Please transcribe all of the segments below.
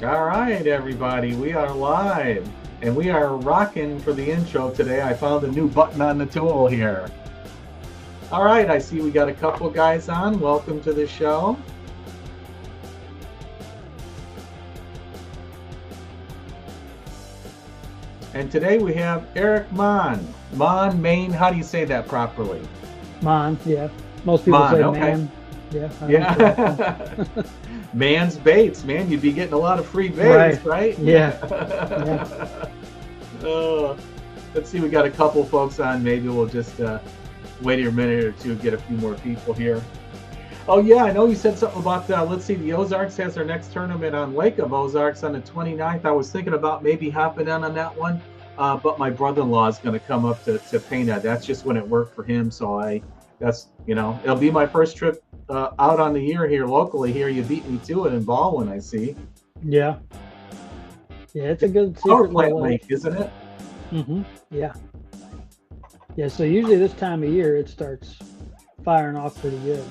All right, everybody, we are live and we are rocking for the intro today. I found a new button on the tool here. All right, I see we got a couple guys on. Welcome to the show. And today we have Eric Mahn. Mahn, Maine, how do you say that properly? Mahn, yeah. Most people Mahn, say okay. man. Yeah. Yeah. Man's baits, man. You'd be getting a lot of free baits, right? Yeah. Let's see, we got a couple folks on. Maybe we'll just wait a minute or two, get a few more people here. Oh, yeah, I know you said something about, let's see, the Ozarks has their next tournament on Lake of Ozarks on the 29th. I was thinking about maybe hopping in on that one, but my brother-in-law is going to come up to Pana. That's just when it worked for him, so it'll be my first trip out on the year here locally. Here, you beat me to it in Baldwin, I see. Yeah. Yeah, it's a good secret Power plant lake, isn't it? Mm-hmm. Yeah. Yeah, so usually this time of year it starts firing off pretty good.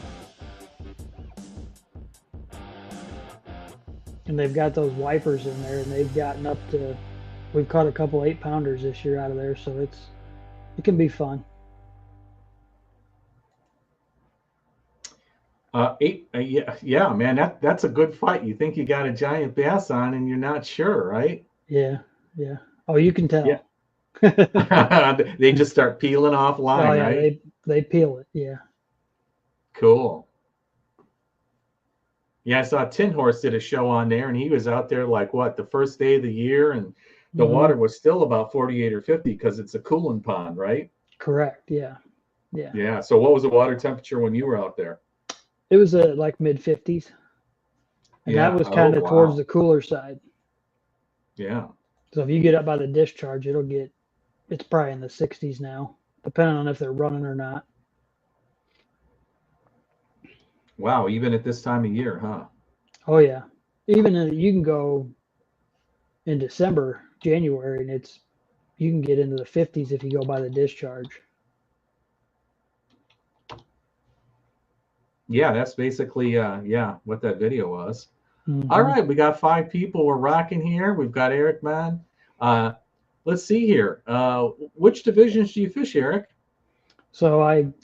And they've got those wipers in there, and they've gotten up to, we've caught a couple 8-pounders this year out of there, so it can be fun. Yeah, man, that's a good fight. You think you got a giant bass on, and you're not sure, right? Yeah. Oh, you can tell. Yeah. They just start peeling off line, oh, yeah, right? They peel it, yeah. Cool. Yeah, I saw Tin Horse did a show on there, and he was out there like the first day of the year, and the water was still about 48 or 50 because it's a cooling pond, right? Correct. Yeah. Yeah. So what was the water temperature when you were out there? It was like mid-50s, and that was kind of towards the cooler side. Yeah. So if you get up by the discharge, it's probably in the 60s now, depending on if they're running or not. Wow, even at this time of year, huh? Oh yeah, even you can go in December, January, and you can get into the 50s if you go by the discharge. Yeah, that's basically what that video was. Mm-hmm. All right, we got 5 people. We're rocking here. We've got Eric Mahn. Let's see here. Which divisions do you fish, Eric? So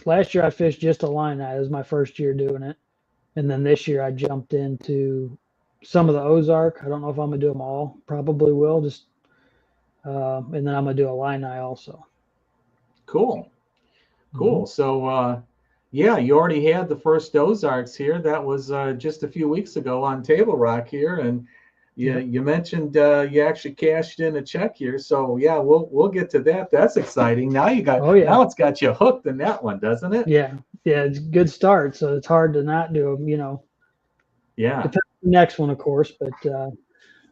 last year I fished just a line eye. It was my first year doing it, and then this year I jumped into some of the Ozark. I don't know if I'm gonna do them all. Probably will. Just and then I'm gonna do a line eye also. Cool. Mm-hmm. So yeah, you already had the first Ozarks here. That was just a few weeks ago on Table Rock here, and you mentioned you actually cashed in a check here. So yeah, we'll get to that. That's exciting. Now now it's got you hooked in that one, doesn't it? Yeah, it's a good start. So it's hard to not do them. Yeah. Depends on the next one, of course, but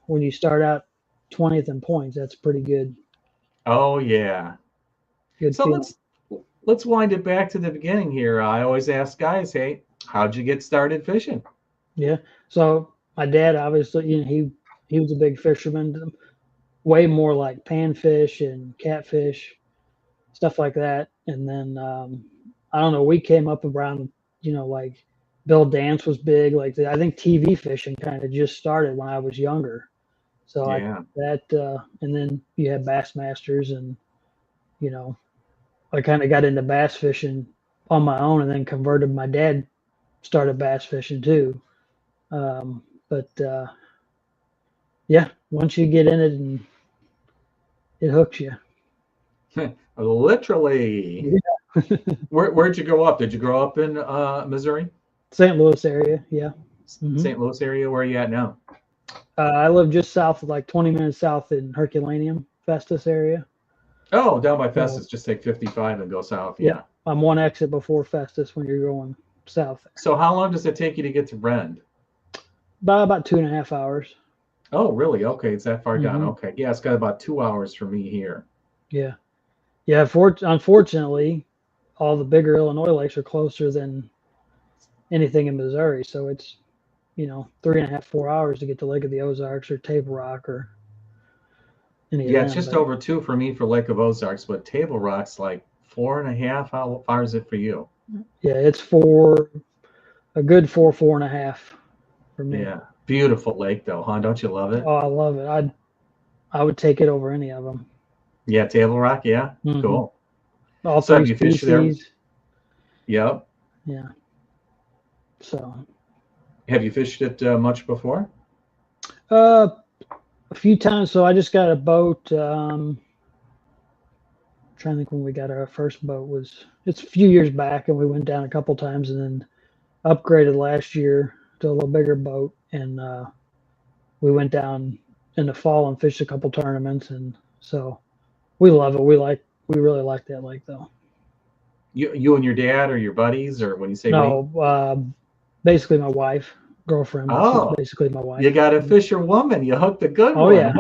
when you start out 20th in points, that's pretty good. Oh yeah. Good. So let's wind it back to the beginning here. I always ask guys, hey, how'd you get started fishing? Yeah. So my dad, obviously, he was a big fisherman, way more like panfish and catfish, stuff like that. And then I don't know, we came up around, like Bill Dance was big. Like I think TV fishing kind of just started when I was younger. So and then you had Bassmasters, and I kind of got into bass fishing on my own, and then converted. My dad started bass fishing too. But yeah, once you get in it, and it hooks you. Literally. Yeah. Where'd you grow up? Did you grow up in Missouri? St. Louis area, yeah. Mm-hmm. St. Louis area. Where are you at now? I live just south, like 20 minutes south in Herculaneum, Festus area. Oh, down by Festus, just take 55 and go south. Yeah. I'm one exit before Festus when you're going south. So how long does it take you to get to Rend? About 2.5 hours. Oh, really? Okay, it's that far down. Okay, yeah, it's got about 2 hours for me here. Yeah. Unfortunately, all the bigger Illinois lakes are closer than anything in Missouri, so it's 3.5, 4 hours to get to Lake of the Ozarks or Table Rock or any of them. It's just over 2 for me for Lake of Ozarks, but Table Rock's like 4.5. How far is it for you? Yeah, it's a good 4.5 for me. Yeah. Beautiful lake, though, huh? Don't you love it? Oh, I love it. I would take it over any of them. Yeah, Table Rock. Yeah, Hmm. cool. All So have three you fished there? species. Yep. Yeah. So, Have you fished it much before? uh, a few times. So I just got a boat. Trying to think when we got our first boat was it's a few years back, and we went down a couple times, and then upgraded last year to a little bigger boat, and we went down in the fall and fished a couple tournaments, and so we love it. We really like that lake though. You and your dad or your buddies, or when you say we? No, basically my wife, girlfriend, but she's Oh, basically my you wife. got a fisherwoman. You hooked a good Oh one, yeah,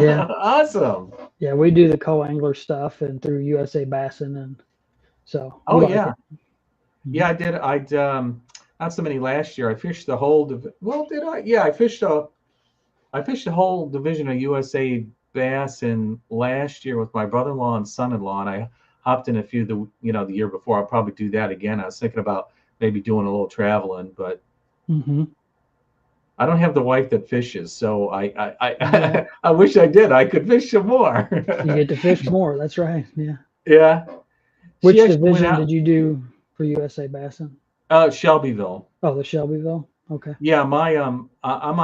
yeah, huh? Awesome. yeah. We do the co-angler stuff and through USA Bassin, and so Oh we like yeah, it. Hmm. yeah. I did. I'd not so many last year. I fished the whole. Well, did I? Yeah, I fished the whole division of USA bass in last year with my brother-in-law and son-in-law, and I hopped in a few the year before. I'll probably do that again. I was thinking about maybe doing a little traveling, but Hmm. I don't have the wife that fishes, so Yeah, I wish I did. I could fish some more. you get to fish more. That's right. Yeah. Yeah, she Which actually went division out did you do for USA Bassin? Shelbyville. Oh, the Shelbyville. Okay. Yeah, I'm on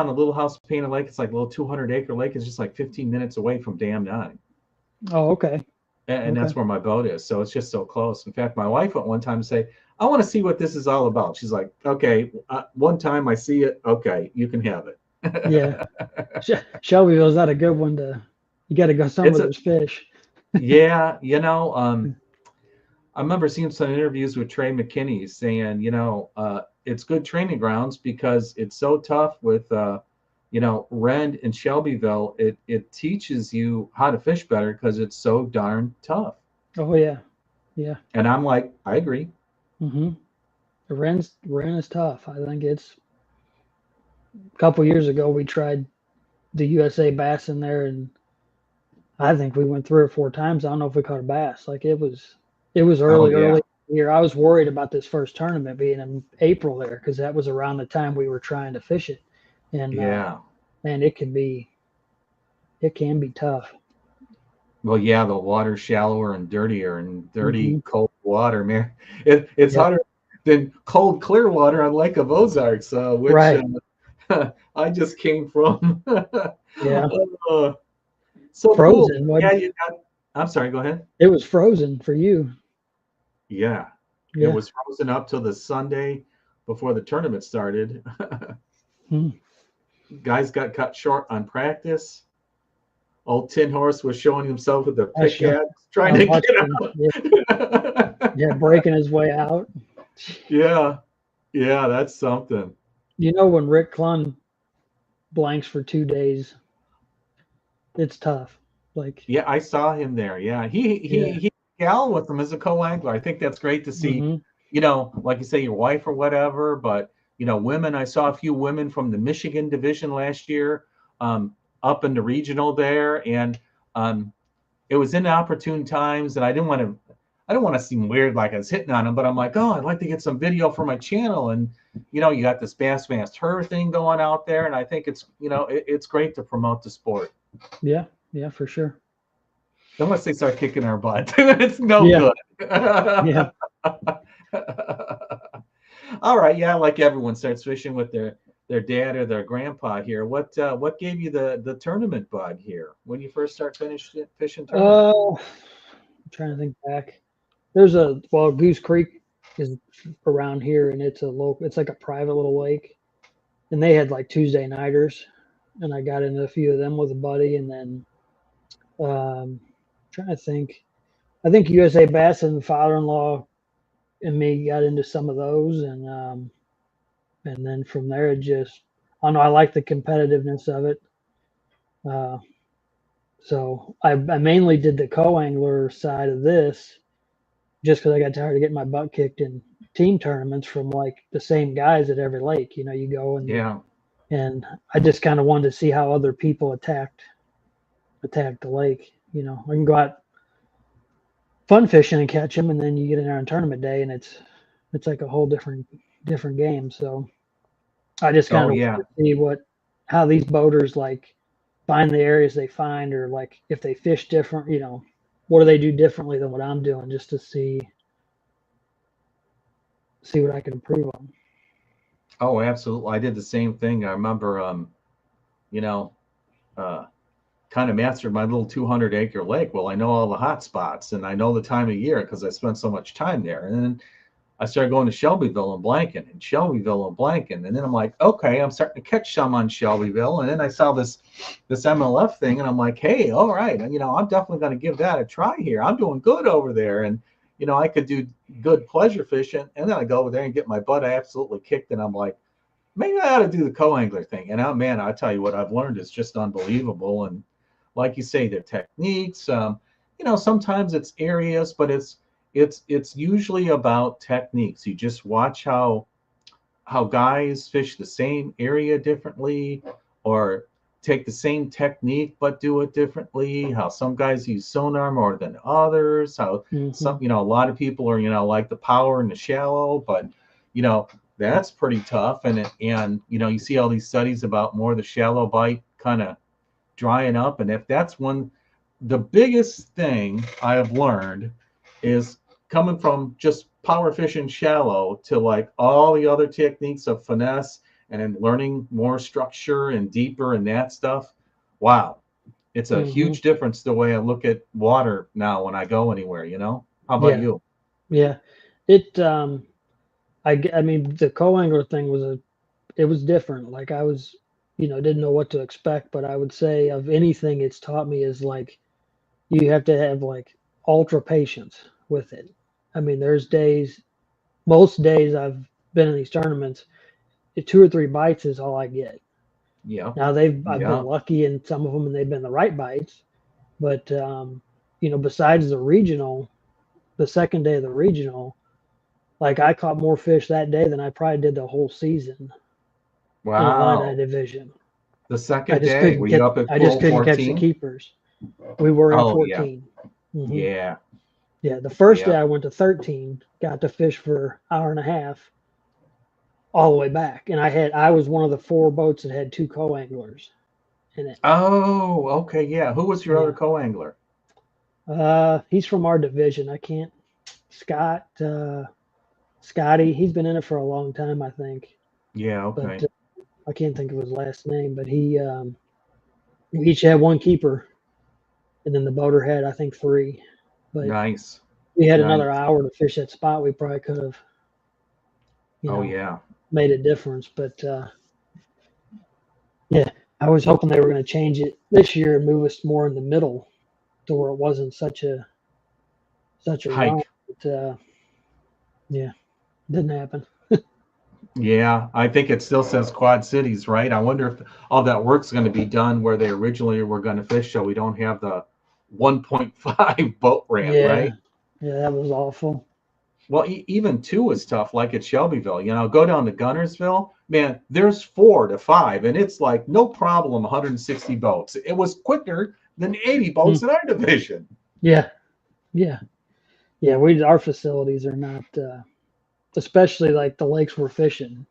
a little house painted lake. It's like a little 200-acre lake. It's just like 15 minutes away from Dam 9. Oh, okay. And Okay. that's where my boat is. So it's just so close. In fact, my wife went one time to say, I want to see what this is all about. She's like, okay, one time I see it. Okay, you can have Yeah. it. Shelbyville's not a good one to. You got to go somewhere It's a, there's fish. yeah, I remember seeing some interviews with Trey McKinney saying, it's good training grounds because it's so tough with, Rend and Shelbyville. It teaches you how to fish better because it's so darn tough. Oh yeah. Yeah. And I'm like, I agree. Hmm. Ren is tough. I think it's a couple years ago we tried the USA bass in there, and I think we went 3 or 4 times. I don't know if we caught a bass. Like it was Oh early yeah, here. I was worried about this first tournament being in April there because that was around the time we were trying to fish it, and yeah. man, it can be tough. Well, yeah, the water's shallower and dirtier, and dirty, Hmm. cold water, man. It's Yep. hotter than cold, clear water on Lake of Ozarks, which Right. I just came from. Yeah. Uh, so cool. Frozen. What? Yeah, you got. I'm sorry. Go ahead. It was frozen for you. Yeah, it Yeah. was frozen up till the Sunday before the tournament started. Hmm. Guys got cut short on practice. Old Tin Horse was showing himself with the I show. pickaxe, trying I to watched get him. Yeah. out. Yeah, breaking his way out. Yeah, yeah, that's something. You know when Rick Clunn blanks for 2 days, it's tough. Like, Yeah, I saw him there. Yeah, yeah. he gal with him as a co-angler. I think that's great to see. Hmm. Like you say, your wife or whatever. But women. I saw a few women from the Michigan division last year, up in the regional there, and um, it was in opportune times, and I didn't want to seem weird like I was hitting on him, but I'm like, oh, I'd like to get some video for my channel, and you got this Bass Fast Her thing going out there, and I think it's great to promote the sport. Yeah. Yeah, for sure. Unless they start kicking our butt, it's no Yeah. good. Yeah. All right, yeah, like everyone starts fishing with their dad or their grandpa here. What gave you the tournament bug here when you first start fishing tournament? I'm trying to think back. Goose Creek is around here, and it's like a private little lake, and they had like Tuesday nighters, and I got into a few of them with a buddy, and then trying to think. I think USA Bass and father-in-law and me got into some of those, and then from there it just I don't know. I like the competitiveness of it. Uh, so I mainly did the co-angler side of this just because I got tired of getting my butt kicked in team tournaments from like the same guys at every lake. You go Yeah. and I just kind of wanted to see how other people attacked the lake. I can go out fun fishing and catch them, and then you get in there on tournament day, and it's like a whole different game. So I just Oh kind of yeah. want to see how these boaters like find the areas they find, or like if they fish different, what do they do differently than what I'm doing, just to see what I can improve on. Oh, absolutely. I did the same thing. I remember, you know, uh, kind of mastered my little 200-acre lake. Well, I know all the hot spots and I know the time of year because I spent so much time there. And then I started going to Shelbyville and Blanken and Shelbyville and Blanken. And then I'm like, okay, I'm starting to catch some on Shelbyville. And then I saw this MLF thing and I'm like, hey, all right, I'm definitely going to give that a try here. I'm doing good over there. And, I could do good pleasure fishing. And then I go over there and get my butt absolutely kicked. And I'm like, maybe I ought to do the co-angler thing. And man, I tell you what I've learned is just unbelievable. And like you say, their techniques, sometimes it's areas, but it's usually about techniques. You just watch how guys fish the same area differently, or take the same technique but do it differently. How some guys use sonar more than others. How some, Mm-hmm. a lot of people are, like the power and the shallow, but you know that's pretty tough. And you see all these studies about more the shallow bite kind of drying up. And if that's the biggest thing I have learned is coming from just power fishing shallow to like all the other techniques of finesse and then learning more structure and deeper and that stuff. Wow. It's a Mm-hmm. huge difference the way I look at water now when I go anywhere. How about Yeah, you? yeah. It I mean, the co-angler thing it was different. Like I was, didn't know what to expect, but I would say of anything it's taught me is like you have to have like ultra patience with it. I mean, most days I've been in these tournaments, 2 or 3 bites is all I get. Yeah. Now I've been Yeah. lucky in some of them and they've been the right bites, but besides the second day of the regional, like I caught more fish that day than I probably did the whole season in Illini Wow. division. The second day, were you up at I just pool couldn't catch the 14? keepers. We were in Oh, yeah. 14. Hmm. Yeah. Yeah, the first day Yeah. I went to 13, got to fish for an hour and a half all the way back, and I was one of the 4 boats that had 2 co-anglers in it. Oh, okay. Yeah. Who was your other Yeah. co-angler? He's from our division. I can't Scotty. He's been in it for a long time, I think, Yeah. but Okay. I can't think of his last name. But we each had one keeper, and then the boater had I think 3. But Nice. we had Nice. another hour to fish that spot. We probably could have, you Oh, know, yeah. made a difference. But yeah, I was hoping they were going to change it this year and move us more in the middle to where it wasn't such a run. Hike. But yeah, didn't happen. Yeah. I think it still says Quad Cities, right? I wonder if all that work's going to be done where they originally were going to fish, so we don't have the 1.5 boat ramp, Yeah, right? yeah, that was awful. Well, even 2 is tough, like at Shelbyville. Go down to Gunnersville, man, there's 4 to 5, and it's like no problem, 160 boats. It was quicker than 80 boats Mm, in our division. yeah, yeah, yeah. Our facilities are not, especially like the lakes we're fishing.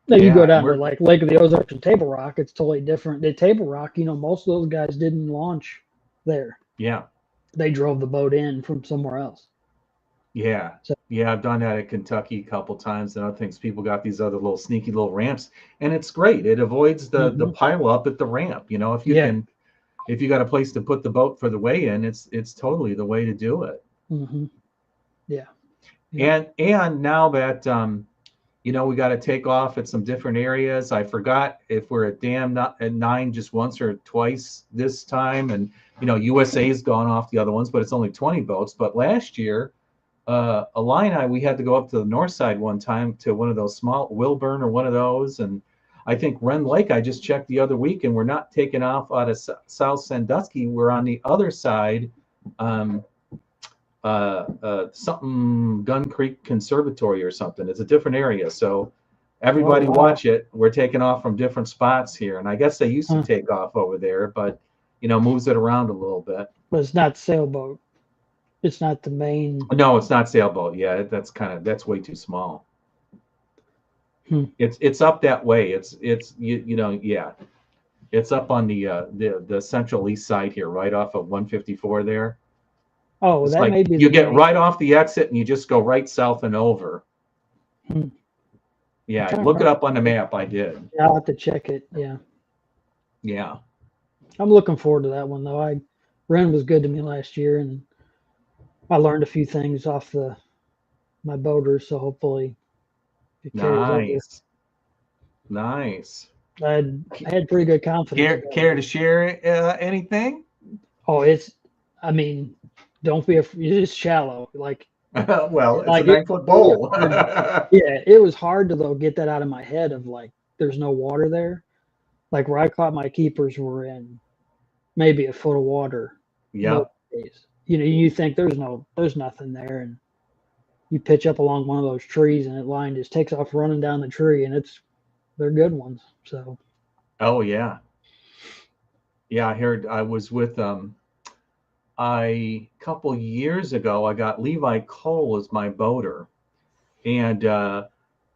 Now you go Yeah, and down to we're like Lake of the Ozarks and Table Rock, it's totally different. The Table Rock, most of those guys didn't launch there. yeah, They drove the boat in from somewhere else. yeah, So, yeah. I've done that at Kentucky a couple times, and other things. People got these other little sneaky little ramps, and it's great. It avoids the hmm, pile up at the ramp. yeah, If you got a place to put the boat for the weigh in, it's totally the way to do it. hmm, yeah, yep. And now that we got to take off at some different areas. I forgot if we're at dam not at 9 just once or twice this time, and USA's gone off the other ones, but it's only 20 boats. But last year, Illini, we had to go up to the north side one time to one of those small Wilburn or one of those, and I think Wren Lake. I just checked the other week, and we're not taking off out of South Sandusky. We're on the other side. Um, Something Gun Creek Conservatory or something. It's a different area. So Oh everybody wow. watch it. We're taking off from different spots here. And I guess they used to Huh. take off over there, but moves it around a little bit. But it's not sailboat. It's not the main. No, it's not sailboat. Yeah, that's way too small. Hmm. It's up that way. It's you know, yeah. It's up on the central east side here, right off of 154 there. Oh, It's that like may be you the get name. right off the exit and you just go right south and over. Hmm. I'm Yeah, trying to look it remember. up on the map. I did. Yeah, I'll have to check it. Yeah. Yeah. I'm looking forward to that one though. Ren was good to me last year, and I learned a few things off the my boaters, so hopefully it carries over. Nice. Nice. I had pretty good confidence Care about to it. share anything? Oh, I mean, don't be afraid. It's shallow. Well, it's a Like it 9 foot was really bowl. hard. Yeah, it was hard to though get that out of my head of like there's no water there. Like where I caught my keepers were in maybe a foot of water most Yep. days. You think there's nothing there, and you pitch up along one of those trees, and that line just takes off running down the tree, and they're good ones. So Oh yeah. Yeah, I heard I was with a couple years ago I got Levi Cole as my boater. And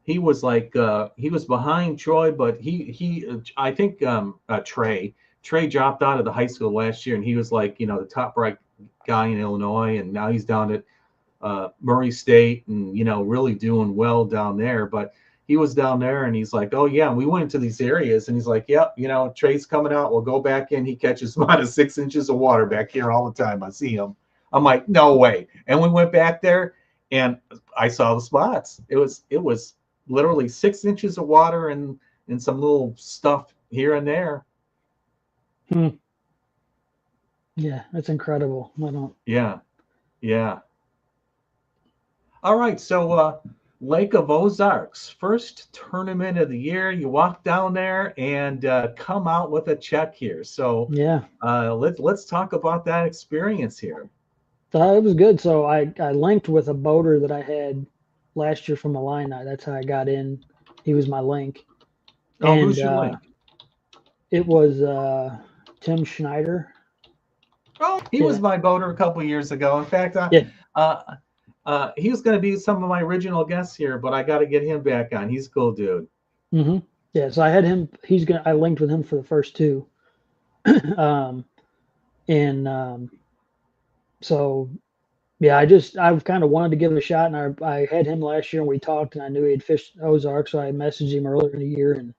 he was like he was behind Troy, but he I think Trey dropped out of the high school last year, and he was like the top ranked guy in Illinois, and now he's down at Murray State, and really doing well down there. But he was down there, and he's like, oh yeah, and we went into these areas, and he's like, yep, Trey's coming out. We'll go back in. He catches about 6 inches of water back here all the time. I see him. I'm like, no way. And we went back there, and I saw the spots. It was literally 6 inches of water and some little stuff here and there. hmm, yeah, that's incredible. I don't. Yeah, yeah. All right, so Lake of Ozarks, first tournament of the year. You walk down there and come out with a check here. So Yeah, let's talk about that experience here. it was good. So I linked with a boater that I had last year from Illini. That's how I got in. He was my link, Oh, and who's your link? it was Tim Schneider. Oh, he was Yeah, my boater a couple years ago. In fact, yeah. uh, he was going to be some of my original guests here, but I got to get him back on. He's a cool dude. Hmm. Yeah, so I had him. I linked with him for the first two, um, and so yeah, I kind of wanted to give it a shot, and I had him last year, and we talked, and I knew he had fished Ozark, so I messaged him earlier in the year, and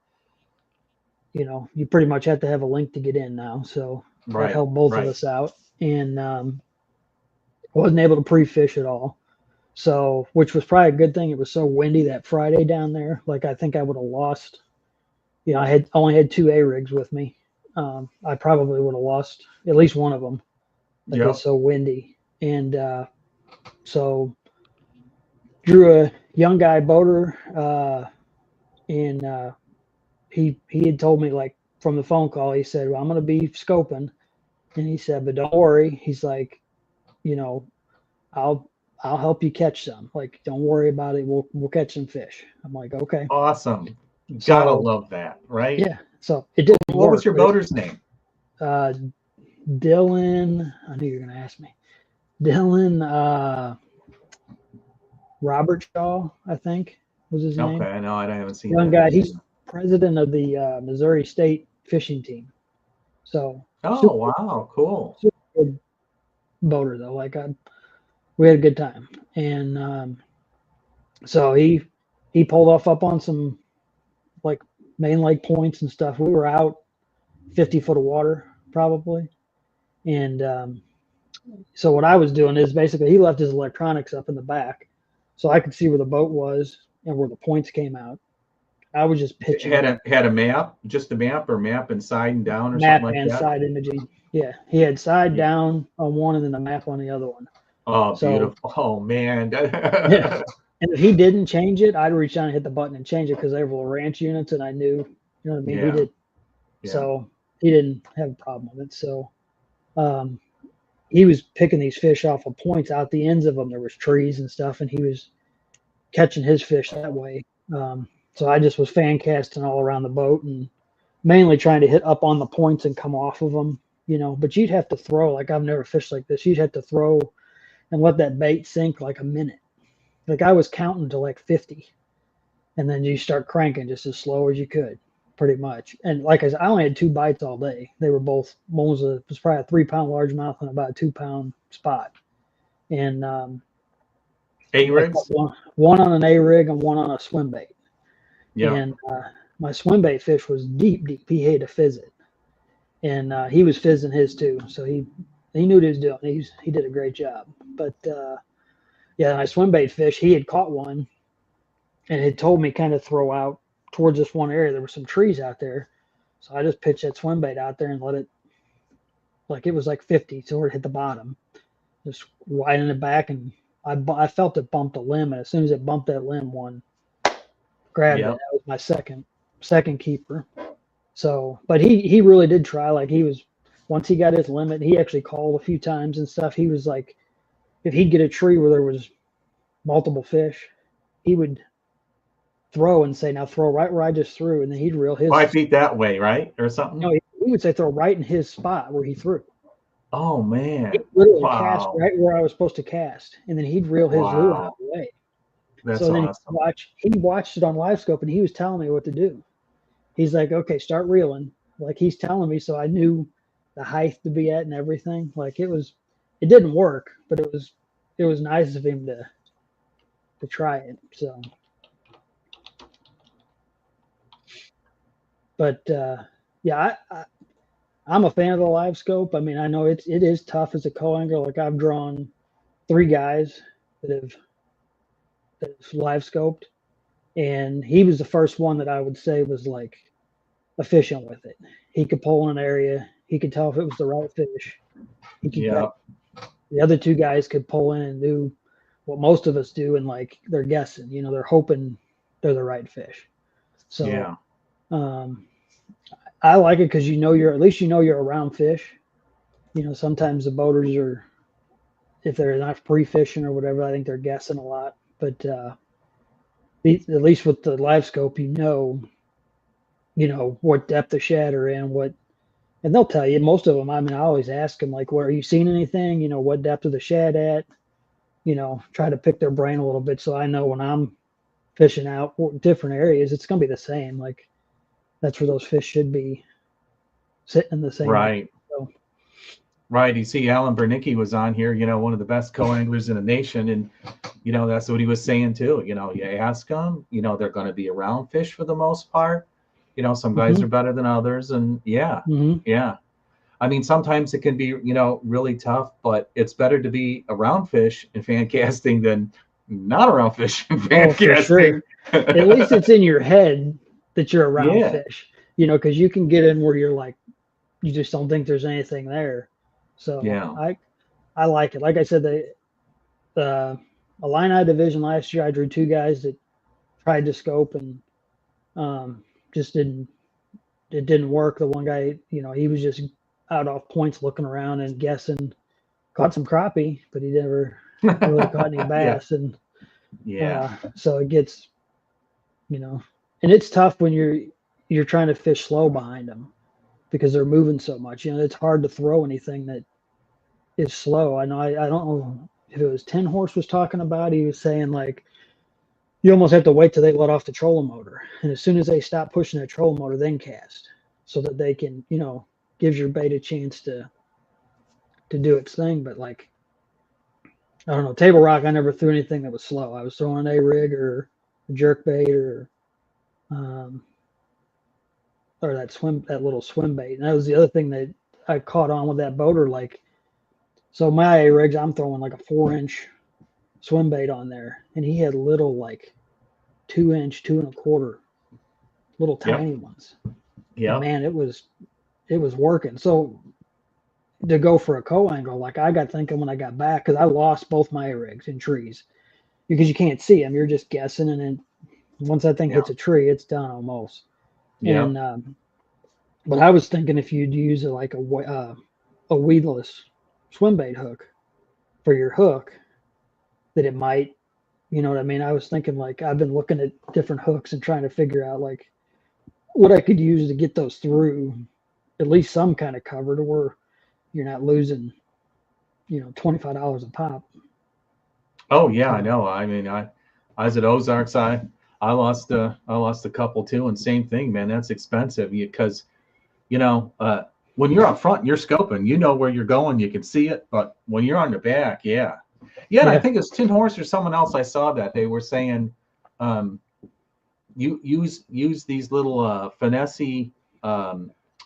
you pretty much have to have a link to get in now, so that Right, helped both of right. us out, and wasn't able to pre-fish at all, so which was probably a good thing. It was so windy that Friday down there, like I think I would have lost. I had only had two A rigs with me. I probably would have lost at least one of them. Like it was Yep. so windy, and so drew a young guy boater, and he had told me like from the phone call. He said, "Well, I'm going to be scoping," and he said, "But don't worry." He's like, "You know, I'll I'll help you catch some. Like, don't worry about it. We'll catch some fish." I'm like, "Okay." Awesome. Gotta So love that, right? yeah, so it didn't What was work, your but boater's name? uh, Dylan. I knew you were going to ask me. Dylan Robert Shaw, I think was his name. Okay, no, I haven't seen Young that guy. name. He's president of the Missouri State fishing team. So Oh, super, wow, cool. super good boater though. We had a good time, and so he pulled off up on some like main lake points and stuff. We were out 50 foot of water probably, and so what I was doing is basically he left his electronics up in the back, so I could see where the boat was and where the points came out. I was just pitching Had a map, just a map, or map and side and down or something map like and that. side imaging. Yeah, he had side Yeah. down on one and then a map on the other one. Oh, So beautiful. Oh man. yeah, and if he didn't change it, I'd reach down and hit the button and change it because they were Ranch units, and I knew, you know what I mean. He Yeah, did, yeah. so he didn't have a problem with it. So um, he was picking these fish off of points out the ends of them. There was trees and stuff, and he was catching his fish that way. So I just was fan casting all around the boat and mainly trying to hit up on the points and come off of them, but you'd have to throw, like I've never fished like this. You'd have to throw and let that bait sink like a minute. Like I was counting to like 50, and then you start cranking just as slow as you could, pretty much. And like I said, I only had 2 bites all day. They were both, one was probably a 3 pound largemouth and about a 2 pound spot. And A I caught rigs. one on an A rig and one on a swim bait. Yep. And my swim bait fish was deep, deep. He hated to fizz it, and he was fizzing his too. So he knew what he was doing. He did a great job. But yeah, my swim bait fish, he had caught one and had told me kind of throw out towards this one area. There were some trees out there, so I just pitched that swim bait out there and let it, like it was like 50, so it hit the bottom, just riding it back, and I felt it bumped a limb, and as soon as it bumped that limb, one grabbed it. Yep. That was my second keeper. So, but he really did try. Like he was, once he got his limit, he actually called a few times and stuff. He was like, if he'd get a tree where there was multiple fish, he would throw and say, "Now throw right where I just threw," and then he'd reel his. 5 feet that way, right, or something. No, he would say throw right in his spot where he threw. Oh man! He literally Wow. cast right where I was supposed to cast, and then he'd reel his lure out of the way. That's so then awesome. he watched it on live scope, and he was telling me what to do. He's like, "Okay, start reeling." Like he's telling me, so I knew the height to be at and everything. Like it didn't work, but it was nice of him to try it. So, but yeah, I'm a fan of the live scope. I mean, I know it is tough as a co-angler. Like I've drawn 3 guys that have live scoped, and he was the first one that I would say was like efficient with it. He could pull in an area. He could tell if it was the right fish. He could the other 2 guys could pull in and do what most of us do, and like they're guessing. You know, they're hoping they're the right fish. So yeah. I like it because at least you're around fish. You know, sometimes the boaters are, if they're not pre-fishing or whatever, I think they're guessing a lot. But at least with the live scope, you know what depth of shad are in, and they'll tell you. Most of them, I mean, I always ask them like, "Where are you seeing anything? You know, what depth of the shad at?" You know, try to pick their brain a little bit so I know when I'm fishing out different areas, it's gonna be the same. Like that's where those fish should be sitting in the same. Right. So. Right. You see, Alan Bernicki was on here, one of the best co-anglers in the nation. And, that's what he was saying too. You ask them, they're going to be around fish for the most part. Some guys are better than others. And yeah. I mean, sometimes it can be, really tough, but it's better to be around fish in fan casting than not around fish in fan casting. Sure. At least it's in your head that you're around fish, because you can get in where you're like, you just don't think there's anything there. So I like it. Like I said, the Illini division last year, I drew 2 guys that tried to scope and just didn't work. The one guy, he was just out off points looking around and guessing, caught some crappie, but he never really caught any bass. And so it gets, and it's tough when you're trying to fish slow behind them because they're moving so much. It's hard to throw anything that is slow. I know. I don't know if it was 10 Horse was talking about. He was saying like you almost have to wait till they let off the trolling motor, and as soon as they stop pushing that trolling motor, then cast, so that they can gives your bait a chance to do its thing. But like I don't know, table rock, I never threw anything that was slow. I was throwing an A rig or a jerk bait or that little swim bait, and that was the other thing that I caught on with that boater. Like, so my A rigs, I'm throwing like a 4-inch swim bait on there, and he had little like 2-inch, 2 1/4, little tiny ones. Yeah, man, it was working. So to go for a co-angle, like I got thinking when I got back, because I lost both my A rigs in trees because you can't see them. You're just guessing, and then once that thing hits a tree, it's done almost. Yeah. And but I was thinking if you'd use like a weedless swim bait hook for your hook, that it might, you know what I mean? I was thinking like I've been looking at different hooks and trying to figure out like what I could use to get those through at least some kind of cover to where you're not losing, $25 a pop. Oh yeah, I know. I mean, I was at Ozarks. I I lost a couple too, and same thing, man. That's expensive because when you're up front, you're scoping. You know where you're going, you can see it. But when you're on the back, yeah. And I Yeah. think it's Tin Horse or someone else. I saw that they were saying, you use these little finesse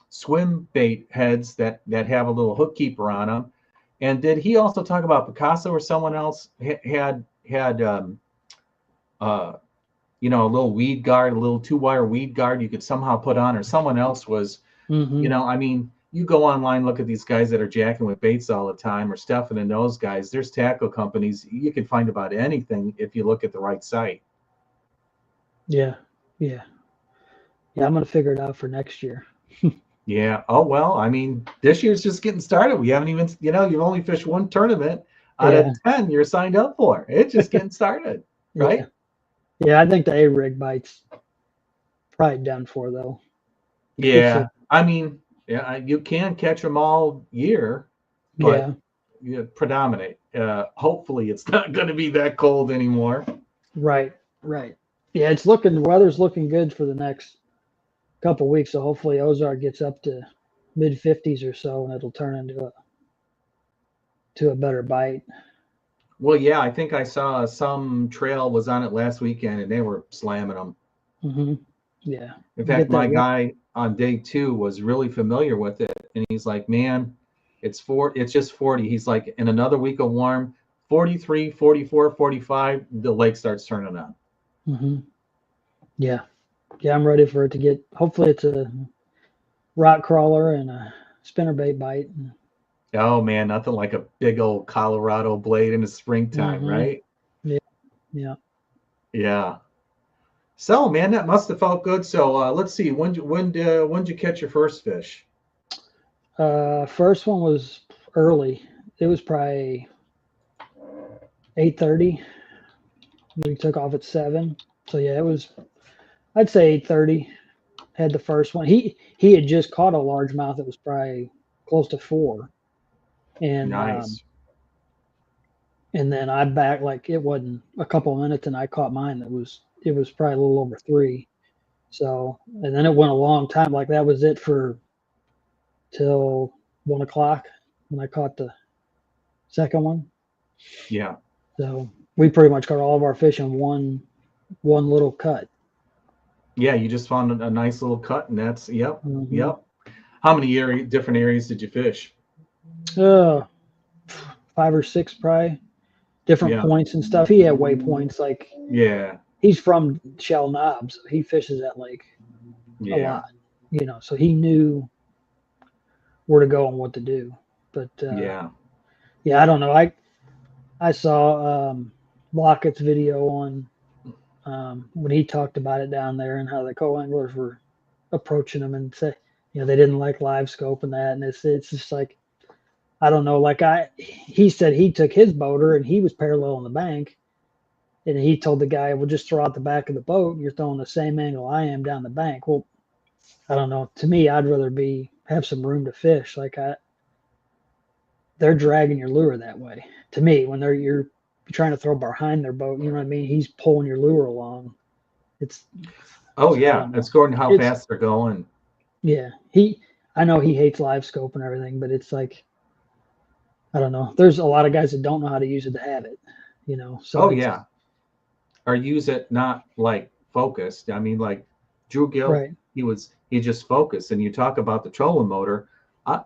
swim bait heads that have a little hook keeper on them. And did he also talk about Picasso or someone else had a little weed guard, a little 2-wire weed guard you could somehow put on, or someone else was, Mm-hmm. I mean, you go online, look at these guys that are jacking with baits all the time, or Stefan and those guys. There's tackle companies. You can find about anything if you look at the right site. Yeah. Yeah. Yeah. I'm gonna figure it out for next year. Yeah. Oh, well, I mean, this year's just getting started. We haven't even, you've only fished one tournament out Yeah. of 10 you're signed up for. It's just getting started, Yeah. right? Yeah. I think the A rig bite's probably done for though. It's Yeah. a I mean, yeah, you can catch them all year, but yeah. predominate. Hopefully, it's not going to be that cold anymore. Right. Right. Yeah. The weather's looking good for the next couple weeks. So hopefully Ozark gets up to mid 50s or so, and it'll turn into a better bite. Well, yeah, I think I saw some trail was on it last weekend, and they were slamming them. Hmm. Yeah. In Get fact, that my one. guy on day 2 was really familiar with it, and he's like, "Man, it's just 40." He's like, "In another week of warm, 43, 44, 45, the lake starts turning on." Hmm. Yeah. Yeah. I'm ready for it to get. Hopefully, it's a rock crawler and a spinnerbait bite. Oh man, nothing like a big old Colorado blade in the springtime, Hmm. right? Yeah. Yeah. Yeah. So, man, that must have felt good. So, let's see. When did you catch your first fish? First one was early. It was probably 8:30. We took off at 7. So yeah, it was. I'd say 8:30. Had the first one. He had just caught a largemouth that was probably close to 4, and Nice. and then I back like it wasn't a couple of minutes, and I caught mine it was probably a little over 3. So and then it went a long time. Like that was it for till 1 o'clock when I caught the second one. Yeah. So we pretty much got all of our fish in one little cut. Yeah, you just found a nice little cut, and that's yep, Hmm. yep. How many different areas did you fish? Uh, 5 or 6 probably different Yeah, points and stuff. He had waypoints like yeah, he's from Shell Knob, so he fishes that lake a yeah, lot, so he knew where to go and what to do. But yeah. yeah, I don't know. I saw Lockett's video on when he talked about it down there and how the co-anglers were approaching him and say, they didn't like live scope and that, and it's just like I don't know. Like he said he took his boater and he was parallel on the bank, and he told the guy, "Well, just throw out the back of the boat. And you're throwing the same angle I am down the bank." Well, I don't know. To me, I'd rather have some room to fish. Like they're dragging your lure that way. To me, when you're trying to throw behind their boat, you know what I mean? He's pulling your lure along. It's Oh I yeah, don't know. it's according to how It's fast they're going. yeah. I know he hates live scope and everything, but it's like I don't know. There's a lot of guys that don't know how to use it to have it. So Oh it's yeah, or use it not like focused. I mean, like Drew Gill, right. he just focused. And you talk about the trolling motor. I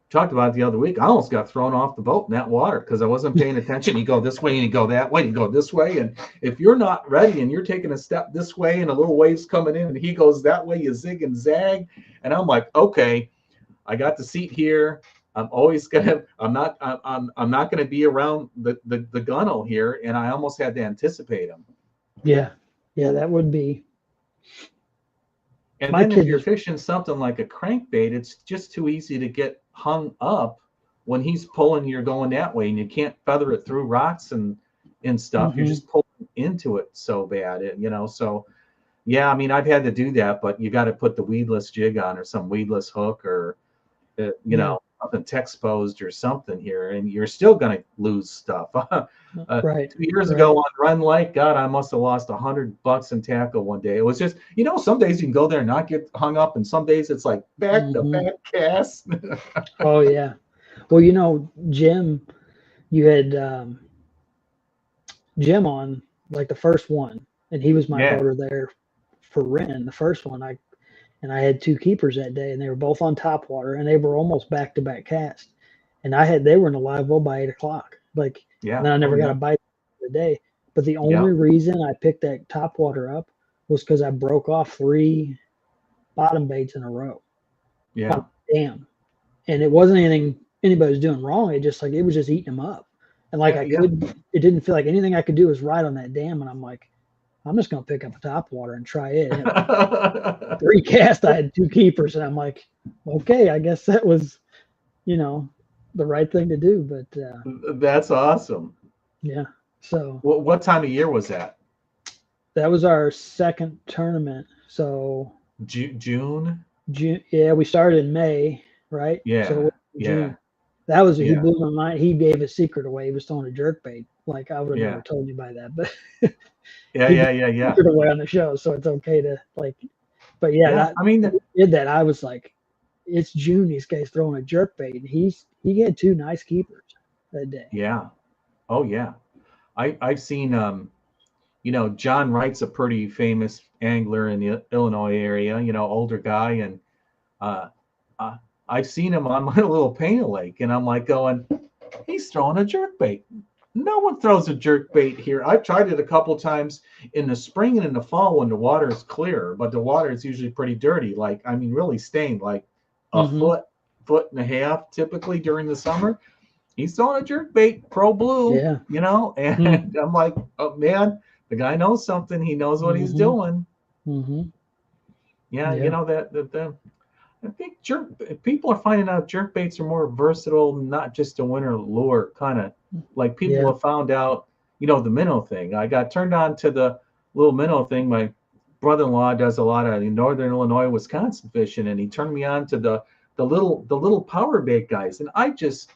talked about it the other week. I almost got thrown off the boat in that water because I wasn't paying attention. You go this way and you go that way, and you go this way. And if you're not ready and you're taking a step this way and a little wave's coming in and he goes that way, you zig and zag. And I'm like, okay, I got the seat here. I'm not gonna be around the gunnel here. And I almost had to anticipate him. Yeah. Yeah, that would be And my then if kid you're just fishing something like a crankbait, it's just too easy to get hung up when he's pulling, you're going that way, and you can't feather it through rocks and stuff. You're hmm just pulling into it so bad, So yeah, I mean, I've had to do that, but you got to put the weedless jig on or some weedless hook or, yeah. something exposed or something here, and you're still going to lose stuff. Right. 2 years Right. ago on Run Lake, God, I must have lost $100 in tackle one day. It was just, some days you can go there and not get hung up, and some days it's like back to back casts. Oh yeah. Well, Jim, you had Jim on like the first one, and he was my Yeah, boater there for Ren. The first one, I had two keepers that day, and they were both on top water, and they were almost back to back cast. And they were in a live well by 8 o'clock. Like, and yeah, then I oh never got yeah, a bite the day. But the yeah, only reason I picked that top water up was because I broke off 3 bottom baits in a row on yeah, a dam, and it wasn't anything anybody was doing wrong. It just like it was just eating them up, and like yeah, yeah. it didn't feel like anything I could do was right on that dam. And I'm like, I'm just gonna pick up a top water and try it. And 3 casts, I had two keepers, and I'm like, okay, I guess that was, you know, the right thing to do. But That's awesome. yeah, so What time of year was that? that was our second tournament. So June? June, yeah, we started in May, right? So Yeah, yeah, June. That was he yeah, blew my mind. He gave his secret away. He was throwing a jerk bait. Like I would have yeah, never told anybody that, but yeah, he gave yeah, yeah, his yeah. secret away on the show, so it's okay to like. But yeah, Yeah, that I mean, when he did that. I was like, it's June. These guys throwing a jerk bait, and he had two nice keepers that day. yeah. Oh yeah. I've seen John Wright's a pretty famous angler in the Illinois area, older guy, and uh, uh I've seen him on my little painted lake, and I'm like going, he's throwing a jerk bait. No one throws a jerk bait here. I've tried it a couple times in the spring and in the fall when the water is clear, but the water is usually pretty dirty. Like, I mean, really stained, like a Mm-hmm. foot and a half typically during the summer. He's throwing a jerk bait, Pro Blue, Yeah. and I'm like, oh man, the guy knows something. He knows what he's Mm-hmm. doing. Mm-hmm. Yeah, Yeah. that I think people are finding out jerk baits are more versatile, not just a winter lure, kind of like people Yeah. have found out, the minnow thing. I got turned on to the little minnow thing. My brother-in-law does a lot of northern Illinois, Wisconsin fishing, and he turned me on to the little power bait guys. And I just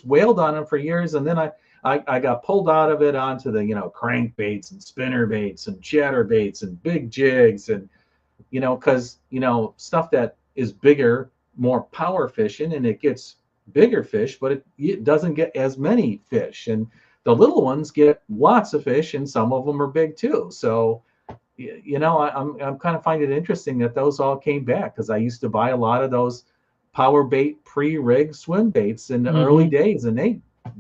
wailed on them for years, and then I got pulled out of it onto the crankbaits and spinner baits and chatter baits and big jigs and because stuff that is bigger, more power fishing, and it gets bigger fish, but it doesn't get as many fish, and the little ones get lots of fish, and some of them are big too. So I'm kind of finding it interesting that those all came back because I used to buy a lot of those power bait pre-rig swim baits in the early Mm-hmm. days, and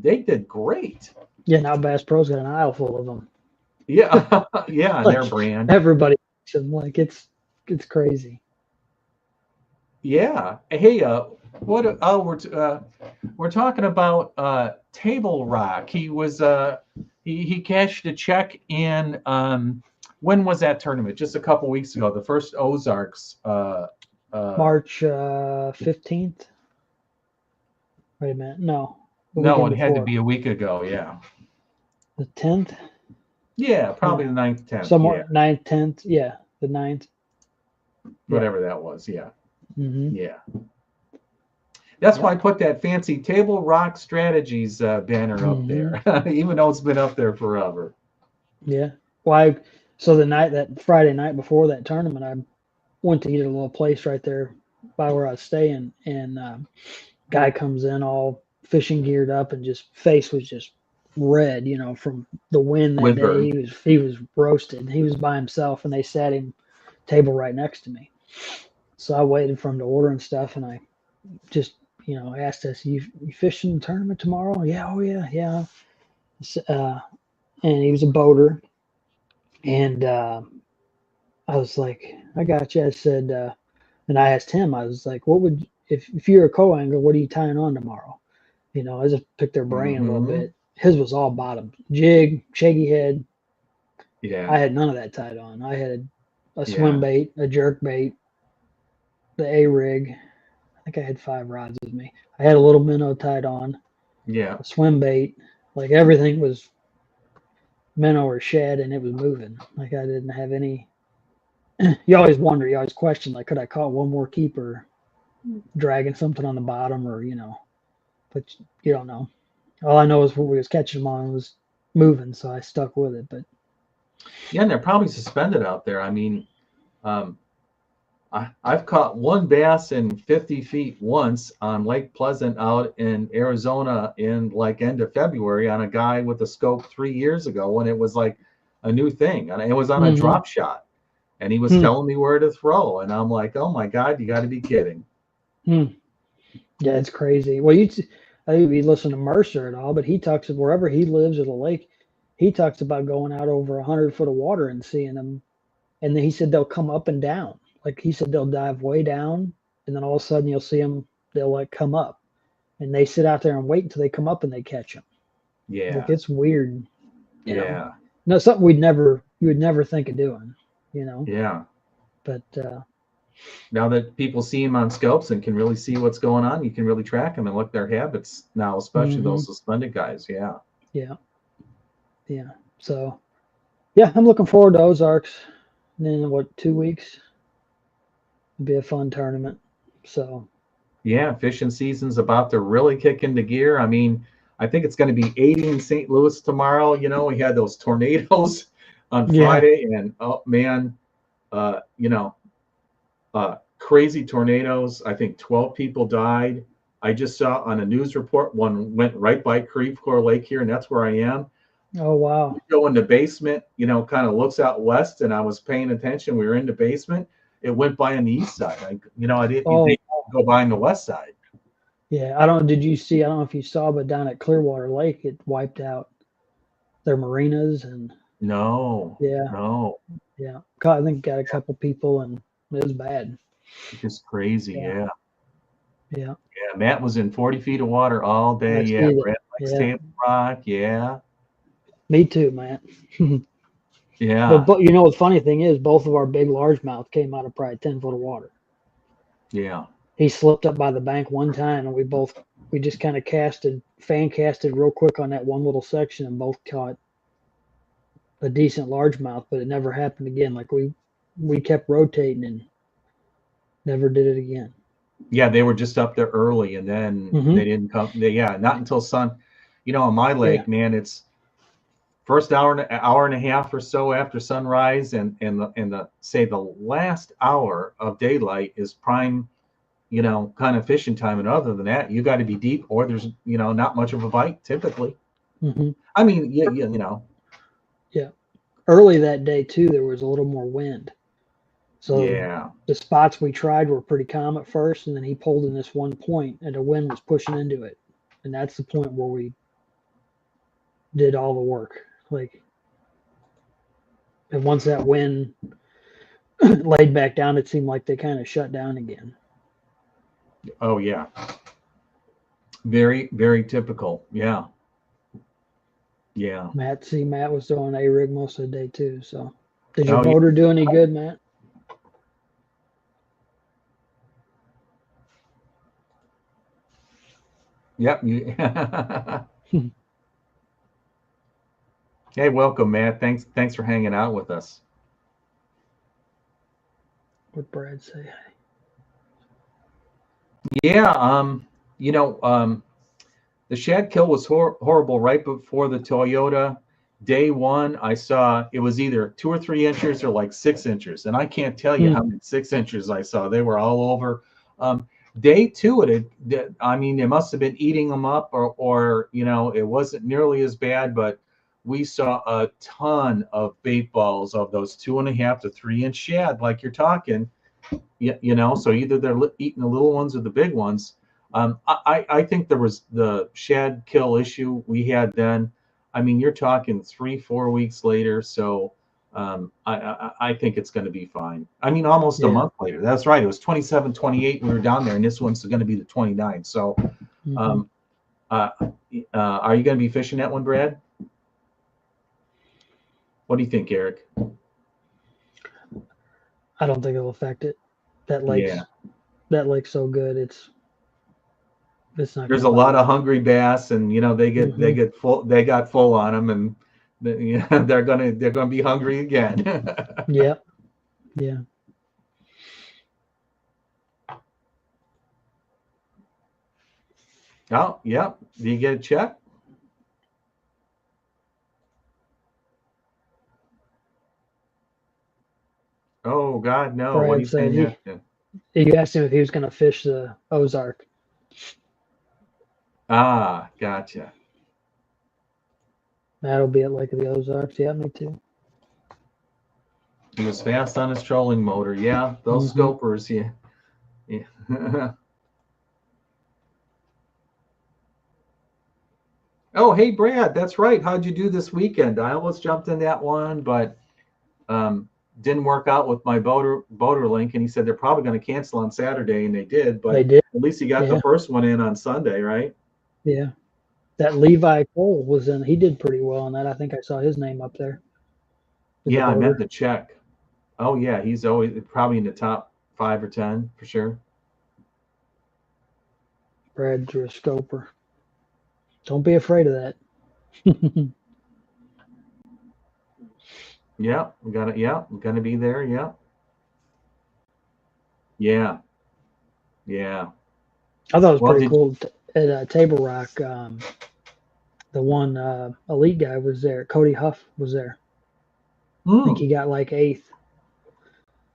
they did great. Yeah. Now Bass Pro's got an aisle full of them. Yeah, yeah, and Like their brand. everybody likes them. Like it's crazy. Yeah. Hey, what? Oh, we're talking about Table Rock. He cashed a check in. When was that tournament? Just a couple weeks ago. The first Ozarks. March 15th. Wait a minute. No, the No, weekend it had to before. be a week ago. Yeah. The 10th. Yeah, probably Yeah. the 9th, 10th. Yeah, Somewhere 9th, 10th. Yeah, the 9th. Yeah. whatever that was. Yeah, Mm-hmm. yeah. That's Yep. why I put that fancy Table Rock Strategies banner up Mm-hmm. there, even though it's been up there forever. Yeah. Why? So that Friday night before that tournament, I went to eat at a little place right there by where I was staying, and guy comes in all fishing geared up, and just face was just red, from the wind that day. Windburn. He was roasted. He was by himself, and they sat him table right next to me. So I waited for him to order and stuff, and I just asked us, "You fishing the tournament tomorrow?" Yeah. Oh yeah, yeah. Uh, and he was a boater, and I was like, "I got you." I said, and I asked him, I was like, "What would if you're a co-angler, what are you tying on tomorrow?" I just picked their brain a little Mm-hmm. bit. His was all bottom jig, shaggy head. I Yeah, had none of that tied on. I had a swim yeah, bait, a jerk bait, the A rig. I think I had 5 rods with me. I had a little minnow tied on, yeah. a swim bait. Like everything was minnow or shad, and it was moving. Like I didn't have any. You always wonder. You always question. Like, could I caught one more keeper dragging something on the bottom, or but you don't know. All I know is what we was catching them on was moving, so I stuck with it. But Yeah, and they're probably suspended out there. I mean, I've caught one bass in 50 feet once on Lake Pleasant out in Arizona in like end of February on a guy with a scope 3 years ago when it was like a new thing. And it was on a drop shot. And he was telling me where to throw. And I'm like, oh my God, you got to be kidding. Yeah, it's crazy. Well, I think we listen to Mercer at all, but he talks of wherever he lives at a lake, he talks about going out over 100 foot of water and seeing them. And then he said they'll come up and down. Like he said, they'll dive way down, and then all of a sudden you'll see them. They'll like come up, and they sit out there and wait until they come up and they catch them. Yeah. Like it's weird. Yeah. No, something you would never think of doing. Yeah. But now that people see them on scopes and can really see what's going on, you can really track them and look their habits now, especially those suspended guys. Yeah. Yeah. Yeah. So, yeah, I'm looking forward to Ozarks. And then what, 2 weeks? It'll be a fun tournament. So. Yeah, fishing season's about to really kick into gear. I mean, I think it's going to be 80 in St. Louis tomorrow. You know, we had those tornadoes on Friday, and oh man, crazy tornadoes. I think 12 people died. I just saw on a news report one went right by Creve Coeur Lake here, and that's where I am. Oh wow! You go in the basement, kind of looks out west, and I was paying attention. We were in the basement. It went by on the east side. I didn't go by on the west side. Yeah, I don't. Did you see? I don't know if you saw, but down at Clearwater Lake, it wiped out their marinas and. No. Yeah. No. Yeah. I think got a couple people, and it was bad. Just crazy. Yeah. Yeah. Yeah. Matt was in 40 feet of water all day. Yeah. Brad likes Table Rock. Yeah. Me too, Matt. Yeah. But the funny thing is, both of our big largemouth came out of probably 10 foot of water. Yeah. He slipped up by the bank one time, and we just kind of fan casted real quick on that one little section, and both caught a decent largemouth, but it never happened again. Like we kept rotating and never did it again. Yeah, they were just up there early, and then they didn't come. Not until sun. On my lake, man, it's first hour and a half or so after sunrise, and the last hour of daylight is prime, kind of fishing time. And other than that, you got to be deep, or there's not much of a bite typically. I mean, Yeah. Early that day too, there was a little more wind. So the spots we tried were pretty calm at first, and then he pulled in this one point, and the wind was pushing into it, and that's the point where we did all the work. And once that wind laid back down, it seemed like they kind of shut down again. Oh yeah, very very typical. Yeah. Yeah. Matt was throwing a rig most of the day too. So did your motor do any good, Matt? Yep. Hey, welcome, Matt. Thanks for hanging out with us. What'd Brad say? Yeah. The shad kill was horrible right before the Toyota. Day one, I saw it was either 2 or 3 inches or like 6 inches, and I can't tell you how many 6 inches I saw. They were all over. Day two, it must have been eating them up, or it wasn't nearly as bad, but we saw a ton of bait balls of those 2.5 to 3 inch shad, like you're talking. So either they're eating the little ones or the big ones. I think there was the shad kill issue we had then. I mean, you're talking 3-4 weeks later, so I think it's going to be fine. I mean, almost a month later. That's right. It was 27, 28. We were down there, and this one's going to be the 29. So, are you going to be fishing that one, Brad? What do you think, Eric? I don't think it'll affect it. That lake's so good. It's not. There's a lot of hungry bass, and they get full. They got full on them, and they're gonna be hungry again. Yeah. Oh, yep. Do you get a check? Oh God, no. What are Brad you said saying that? you asked him if he was going to fish the Ozark. Ah, gotcha. That'll be at Lake of the Ozarks. Yeah, me too. He was fast on his trolling motor. Yeah, those Mm-hmm. scopers. Yeah. Yeah. Oh, hey Brad, that's right. How'd you do this weekend? I almost jumped in that one, but um, didn't work out with my boater link, and he said they're probably going to cancel on Saturday, and they did. They But did. at least he got the Yeah, first one in on Sunday, right? yeah. That Levi Cole was in. He did pretty well on that. I think I saw his name up there in the Yeah, I meant boater. to check. Oh yeah, he's always probably in the top 5 or 10 for sure. Brad drew a scoper. Don't be afraid of that. Yeah, we got it. Yeah, we're gonna be there. Yeah, yeah, yeah. I thought it was Well, pretty did cool at Table Rock. The one elite guy was there. Cody Huff was there. I think hmm. he got like eighth.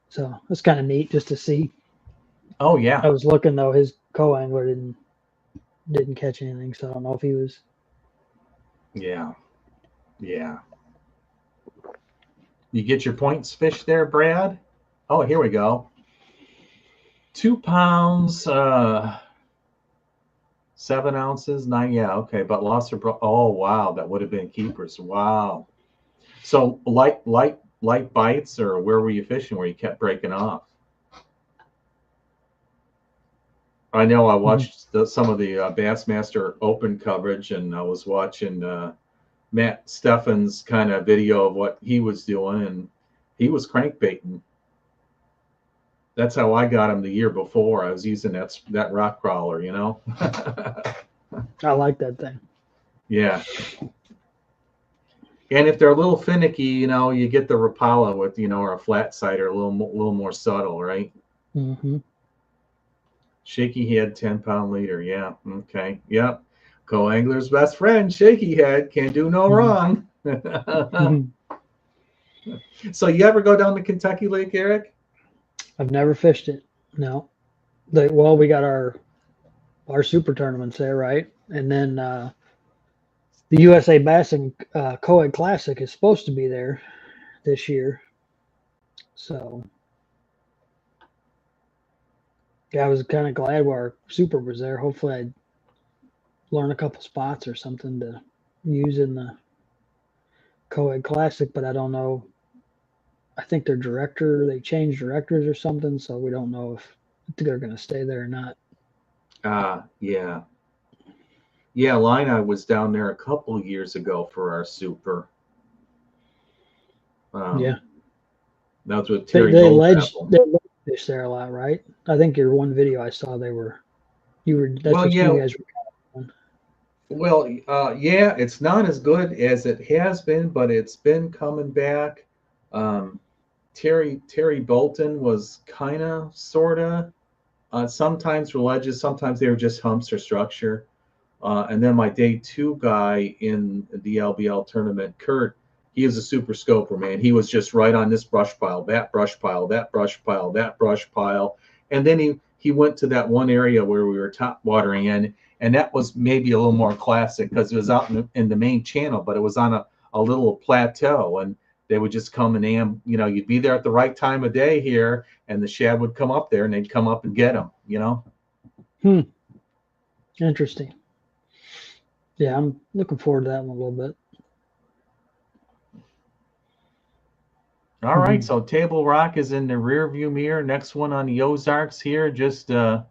So it's kind of neat just to see. Oh yeah, I was looking though, his co-angler didn't catch anything, so I don't know if he was. yeah, yeah. You get your points fish there, Brad? Oh, here we go. 2 pounds, 7 ounces, nine. Yeah, okay. But lost her. Oh, wow, that would have been keepers. Wow. So light bites, or where were you fishing where you kept breaking off? I know I Mhm. watched some of the Bassmaster Open coverage, and I was watching Matt Steffen's kind of video of what he was doing, and he was crankbaiting. That's how I got him the year before. I was using that rock crawler, you know. I like that thing. Yeah, and if they're a little finicky, you get the Rapala with, or a flat cider, a little more subtle, right? Hmm. Shaky head, 10-pound leader. Yeah. Okay. Yep. Co-angler's best friend, shaky head, can't do no Hmm. wrong. Hmm. So you ever go down to Kentucky Lake, Eric? I've never fished it. No. Well, we got our super tournaments there, right? And then the USA Bass and Co-ed Classic is supposed to be there this year. So yeah, I was kind of glad our super was there. Hopefully, I'd learn a couple spots or something to use in the Co-ed Classic, but I don't know. I think they changed directors or something, so we don't know if they're going to stay there or not. Yeah. Yeah, Lina was down there a couple years ago for our super. Yeah, Um, that was with they Terry they ledge Goldapple. they ledge fish there a lot, right? I think your one video I saw, that's Well, what you yeah, guys were on. yeah, it's not as good as it has been, but it's been coming back. Um, Terry Bolton was kind of, sorta. Sometimes for ledges, sometimes they were just humps or structure. And then my day two guy in the LBL tournament, Kurt, he is a super scoper, man. He was just right on this brush pile, that brush pile, that brush pile, that brush pile. And then he went to that one area where we were top watering in, and that was maybe a little more classic because it was out in the main channel, but it was on a little plateau. And they would just come and you'd be there at the right time of day here, and the shad would come up there and they'd come up and get them. Hmm, interesting. Yeah, I'm looking forward to that one a little bit. All right, Hmm. so Table Rock is in the rear view mirror. Next one on the Ozarks here, just a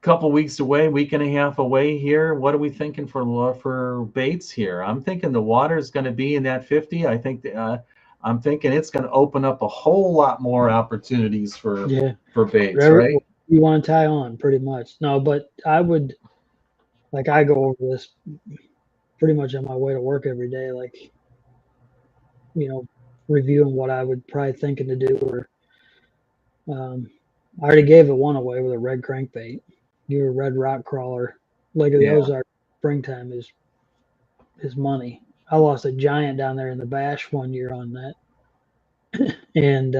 couple weeks away, week and a half away here. What are we thinking for baits here? I'm thinking the water is going to be in that 50. I'm thinking it's going to open up a whole lot more opportunities for Yeah, baits, whatever right? you want to tie on, pretty much. No, but I would I go over this pretty much on my way to work every day, like you know, reviewing what I would probably thinking to do. Or I already gave it one away with a red crankbait. You a red rock crawler. Lake of the Yeah. Ozarks springtime is money. I lost a giant down there in the Bash one year on that, and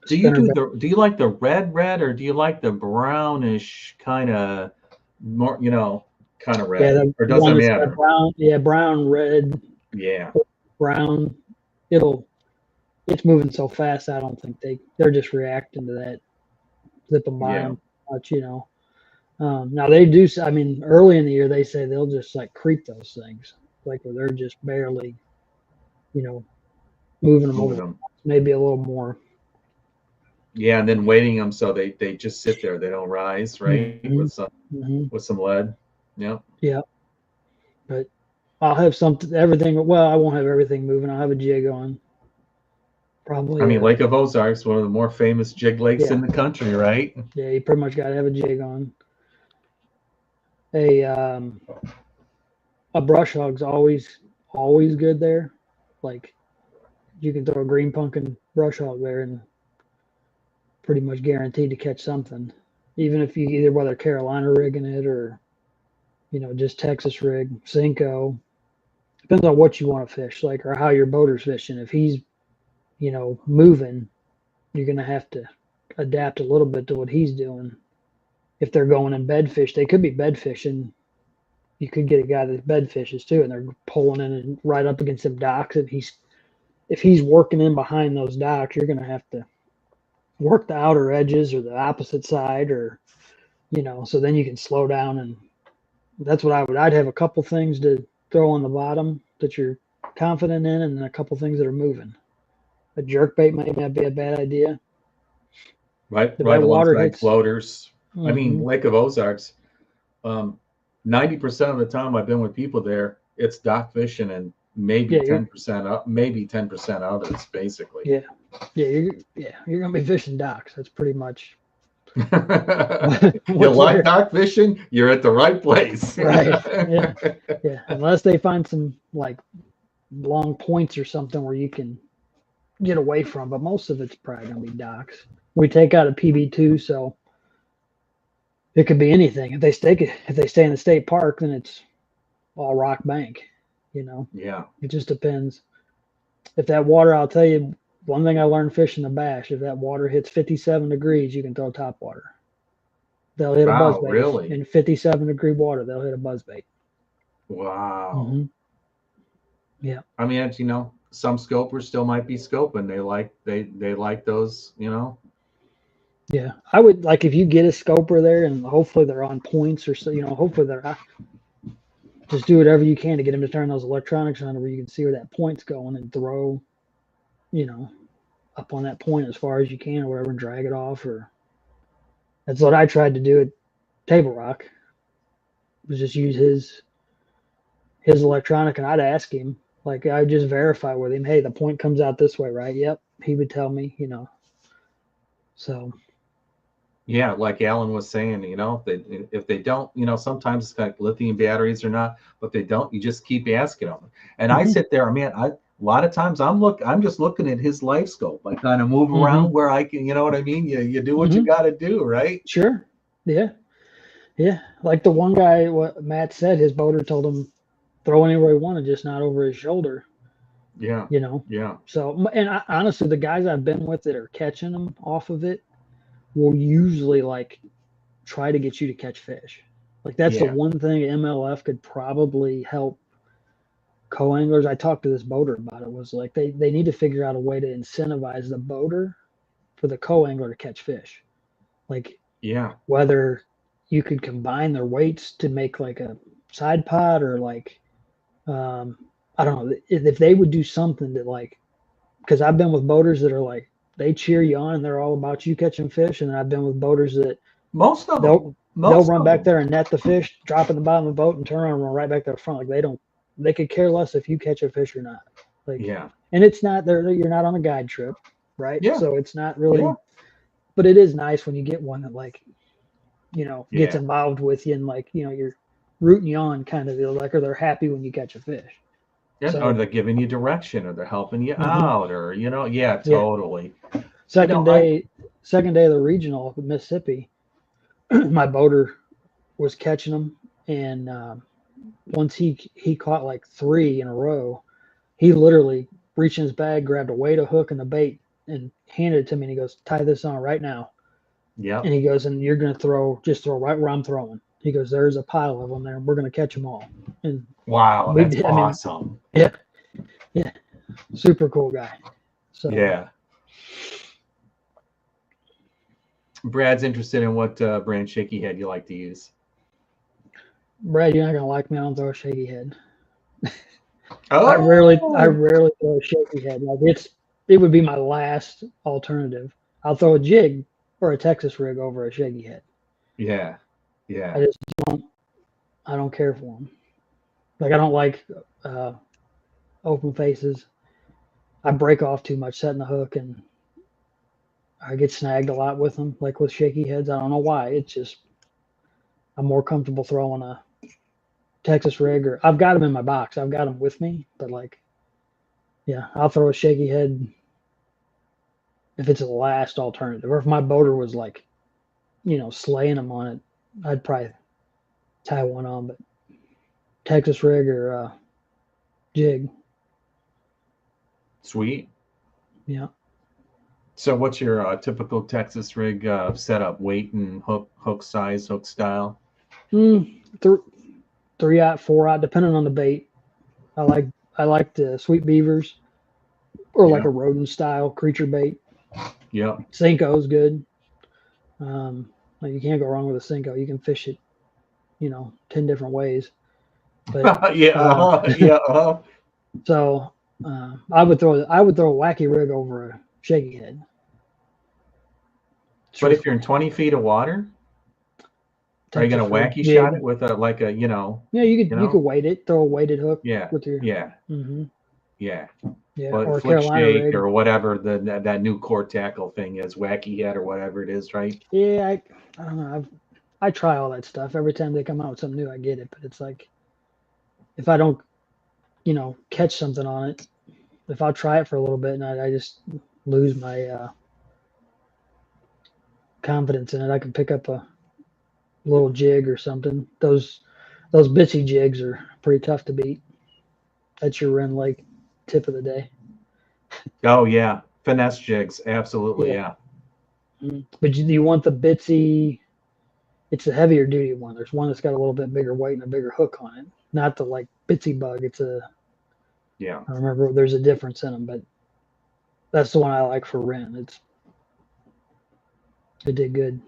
Do you spinner. do you like the red or do you like the brownish kind of more, kind of Yeah, red? the Or does one it that's got matter? brown, yeah, brown, red, Yeah. brown. It's moving so fast. I don't think they're just reacting to that, zipping by Yeah. them much. Now they do. I mean, early in the year they say they'll just like creep those things, like where they're just barely, you know, moving them Moving over, them. maybe a little more. Yeah, and then weighting them so they just sit there. They don't rise, right? Hmm. Hmm. With some lead. Yeah. Yeah, but I'll have something, everything. Well, I won't have everything moving. I'll have a jig on, I probably. mean, Lake of Ozarks, one of the more famous jig lakes Yeah, in the country, right? yeah. You pretty much got to have a jig on. A a brush hog's always good there. Like you can throw a green pumpkin brush hog there and pretty much guaranteed to catch something. Even if you either whether Carolina rigging it or just Texas rig, Cinco. Depends on what you want to fish, like or how your boater's fishing. If he's moving, you're gonna have to adapt a little bit to what he's doing. If they're going in bed fish, they could be bed fishing. You could get a guy that bed fishes too, and they're pulling in and right up against them docks. If he's working in behind those docks, you're gonna have to work the outer edges or the opposite side, or so then you can slow down. And that's what I'd have a couple things to throw on the bottom that you're confident in, and then a couple things that are moving. A jerk bait might not be a bad idea. Right, If right that water alongside hits, floaters. I mean, hmm Lake of Ozarks, um, 90% of the time I've been with people there, it's dock fishing and maybe yeah, you're 10% up, maybe 10% others, basically. yeah, you're gonna be fishing docks. That's pretty much You what like they're dock fishing, you're at the right place. right. Yeah, yeah. Unless they find some like long points or something where you can get away from, but most of it's probably gonna be docks. We take out a PB2, so it could be anything. If they stay in the state park, then it's all rock bank. Yeah. It just depends. If that water, I'll tell you one thing I learned fishing the Bash. If that water hits 57 degrees, you can throw top water. They'll hit a buzz Wow, bait. really? In 57-degree water, they'll hit a buzz bait. Wow. Hmm. Yeah. I mean, it's, some scopers still might be scoping. They like those. Yeah. I would like if you get a scoper there and hopefully they're on points or so, hopefully they're just do whatever you can to get them to turn those electronics on where you can see where that point's going and throw, you know, up on that point as far as you can or whatever and drag it off. Or that's what I tried to do at Table Rock, was just use his electronic, and I'd ask him, like I would just verify with him, hey, the point comes out this way, right? Yep. He would tell me. So Yeah, like Alan was saying, if they don't, sometimes it's like lithium batteries or not, but if they don't, you just keep asking them. And I hmm sit there, man, a lot of times I'm just looking at his life scope. I kind of move hmm around where I can, you know what I mean? You do what you hmm got to do, right? sure. Yeah. Yeah. Like the one guy, what Matt said, his boater told him throw anywhere he wanted, just not over his shoulder, Yeah, you know. yeah, So, and honestly, the guys I've been with that are catching them off of it will usually like try to get you to catch fish. Like that's the yeah, one thing MLF could probably help co-anglers. I talked to this boater about it. Was like they need to figure out a way to incentivize the boater for the co-angler to catch fish. Like yeah, whether you could combine their weights to make like a side pod or like um, I don't know if they would do something that like, because I've been with boaters that are like they cheer you on and they're all about you catching fish, and then I've been with boaters that most of them, they'll most run of back them. there and net the fish, drop in the bottom of the boat, and turn around and run right back to the front. Like they could care less if you catch a fish or not. Like, Yeah, and it's not you're not on a guide trip, right? yeah, So it's not yeah, really, but it is nice when you get one that like gets yeah. involved with you and like you're rooting you on kind of deal, like, or they're happy when you catch a fish. Yeah, or So they're giving you direction, or they're helping you mhm, out, or yeah, yeah, totally. second I day second day of the regional up in Mississippi, my boater was catching them, and once he caught like 3 in a row, he literally reached in his bag, grabbed a weight, a hook, and a bait, and handed it to me. And he goes, "Tie this on right now." Yep. And he goes, "And you're gonna just throw right where I'm throwing." He goes, "There's a pile of them there. We're gonna catch them all." And Wow, we that's did. awesome. Yeah, yeah, super cool guy. So Yeah. Brad's interested in what brand shaky head you like to use. Brad, you're not gonna like me. I don't throw a shaky head. Oh, I rarely throw a shaky head. Like it would be my last alternative. I'll throw a jig or a Texas rig over a shaky head. Yeah, yeah. I just I don't care for them. Like I don't like open faces. I break off too much setting the hook, and I get snagged a lot with them. Like with shaky heads, I don't know why. It's just I'm more comfortable throwing a Texas rig, or I've got them in my box. I've got them with me, but like, yeah, I'll throw a shaky head if it's the last alternative, or if my boater was like, slaying them on it, I'd probably tie one on. But Texas rig or jig, Sweet. yeah. So what's your typical Texas rig setup? Weight and hook size, hook style? Mm, 3-aught, 4-aught, depending on the bait. I like the sweet beavers or like Yeah. a rodent style creature bait. Yep. Cinco's good. Like you can't go wrong with a Cinco. You can fish it, 10 different ways. But Yeah. Yeah. so I would throw a wacky rig over a shaky head. But if you're in 20 feet of water, are you gonna Texas rig wacky jig. shot it with a Yeah, you could weight it, throw a weighted hook Yeah. with your Yeah. hmm Yeah. yeah, But or a flick Carolina shake rig. or whatever that new core tackle thing is, wacky head or whatever it is, right? Yeah, I don't know. I try all that stuff. Every time they come out with something new, I get it. But it's like if I don't, catch something on it, if I'll try it for a little bit and I just lose my confidence in it, I can pick up a little jig or something. Those bitsy jigs are pretty tough to beat. That's your Ren Lake tip of the day. Oh yeah, finesse jigs, absolutely, Yeah. yeah. But you want the bitsy. It's a heavier duty one. There's one that's got a little bit bigger weight and a bigger hook on it. Not the like bitsy bug. Yeah. I remember there's a difference in them, but that's the one I like for Ren. It did good.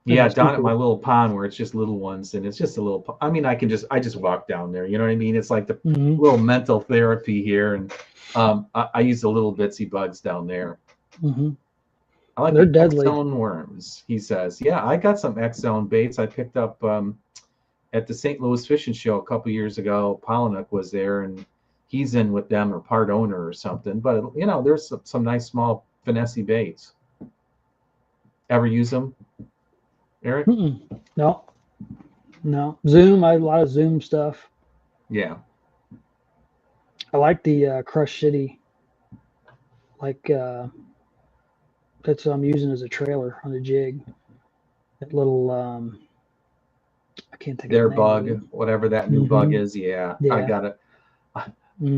Yeah, Nice down at people. my little pond where it's just little ones and it's just a little. I mean, I just walk down there. You know what I mean? It's like the little mental therapy here, and I use the little bitsy bugs down there. I like They're the deadly. X-Zone worms. He says, "Yeah, I got some X-Zone baits I picked up at the St. Louis Fishing Show a couple years ago. Polinick was there, and he's in with them or part owner or something. But there's some nice small finessey baits. Ever use them, Eric? No. Zoom. I have a lot of Zoom stuff. Yeah. I like the Crush City. Like that's what I'm using as a trailer on the jig. That little I can't think Their of the name bug, of it. whatever that new bug is. Yeah, I got it.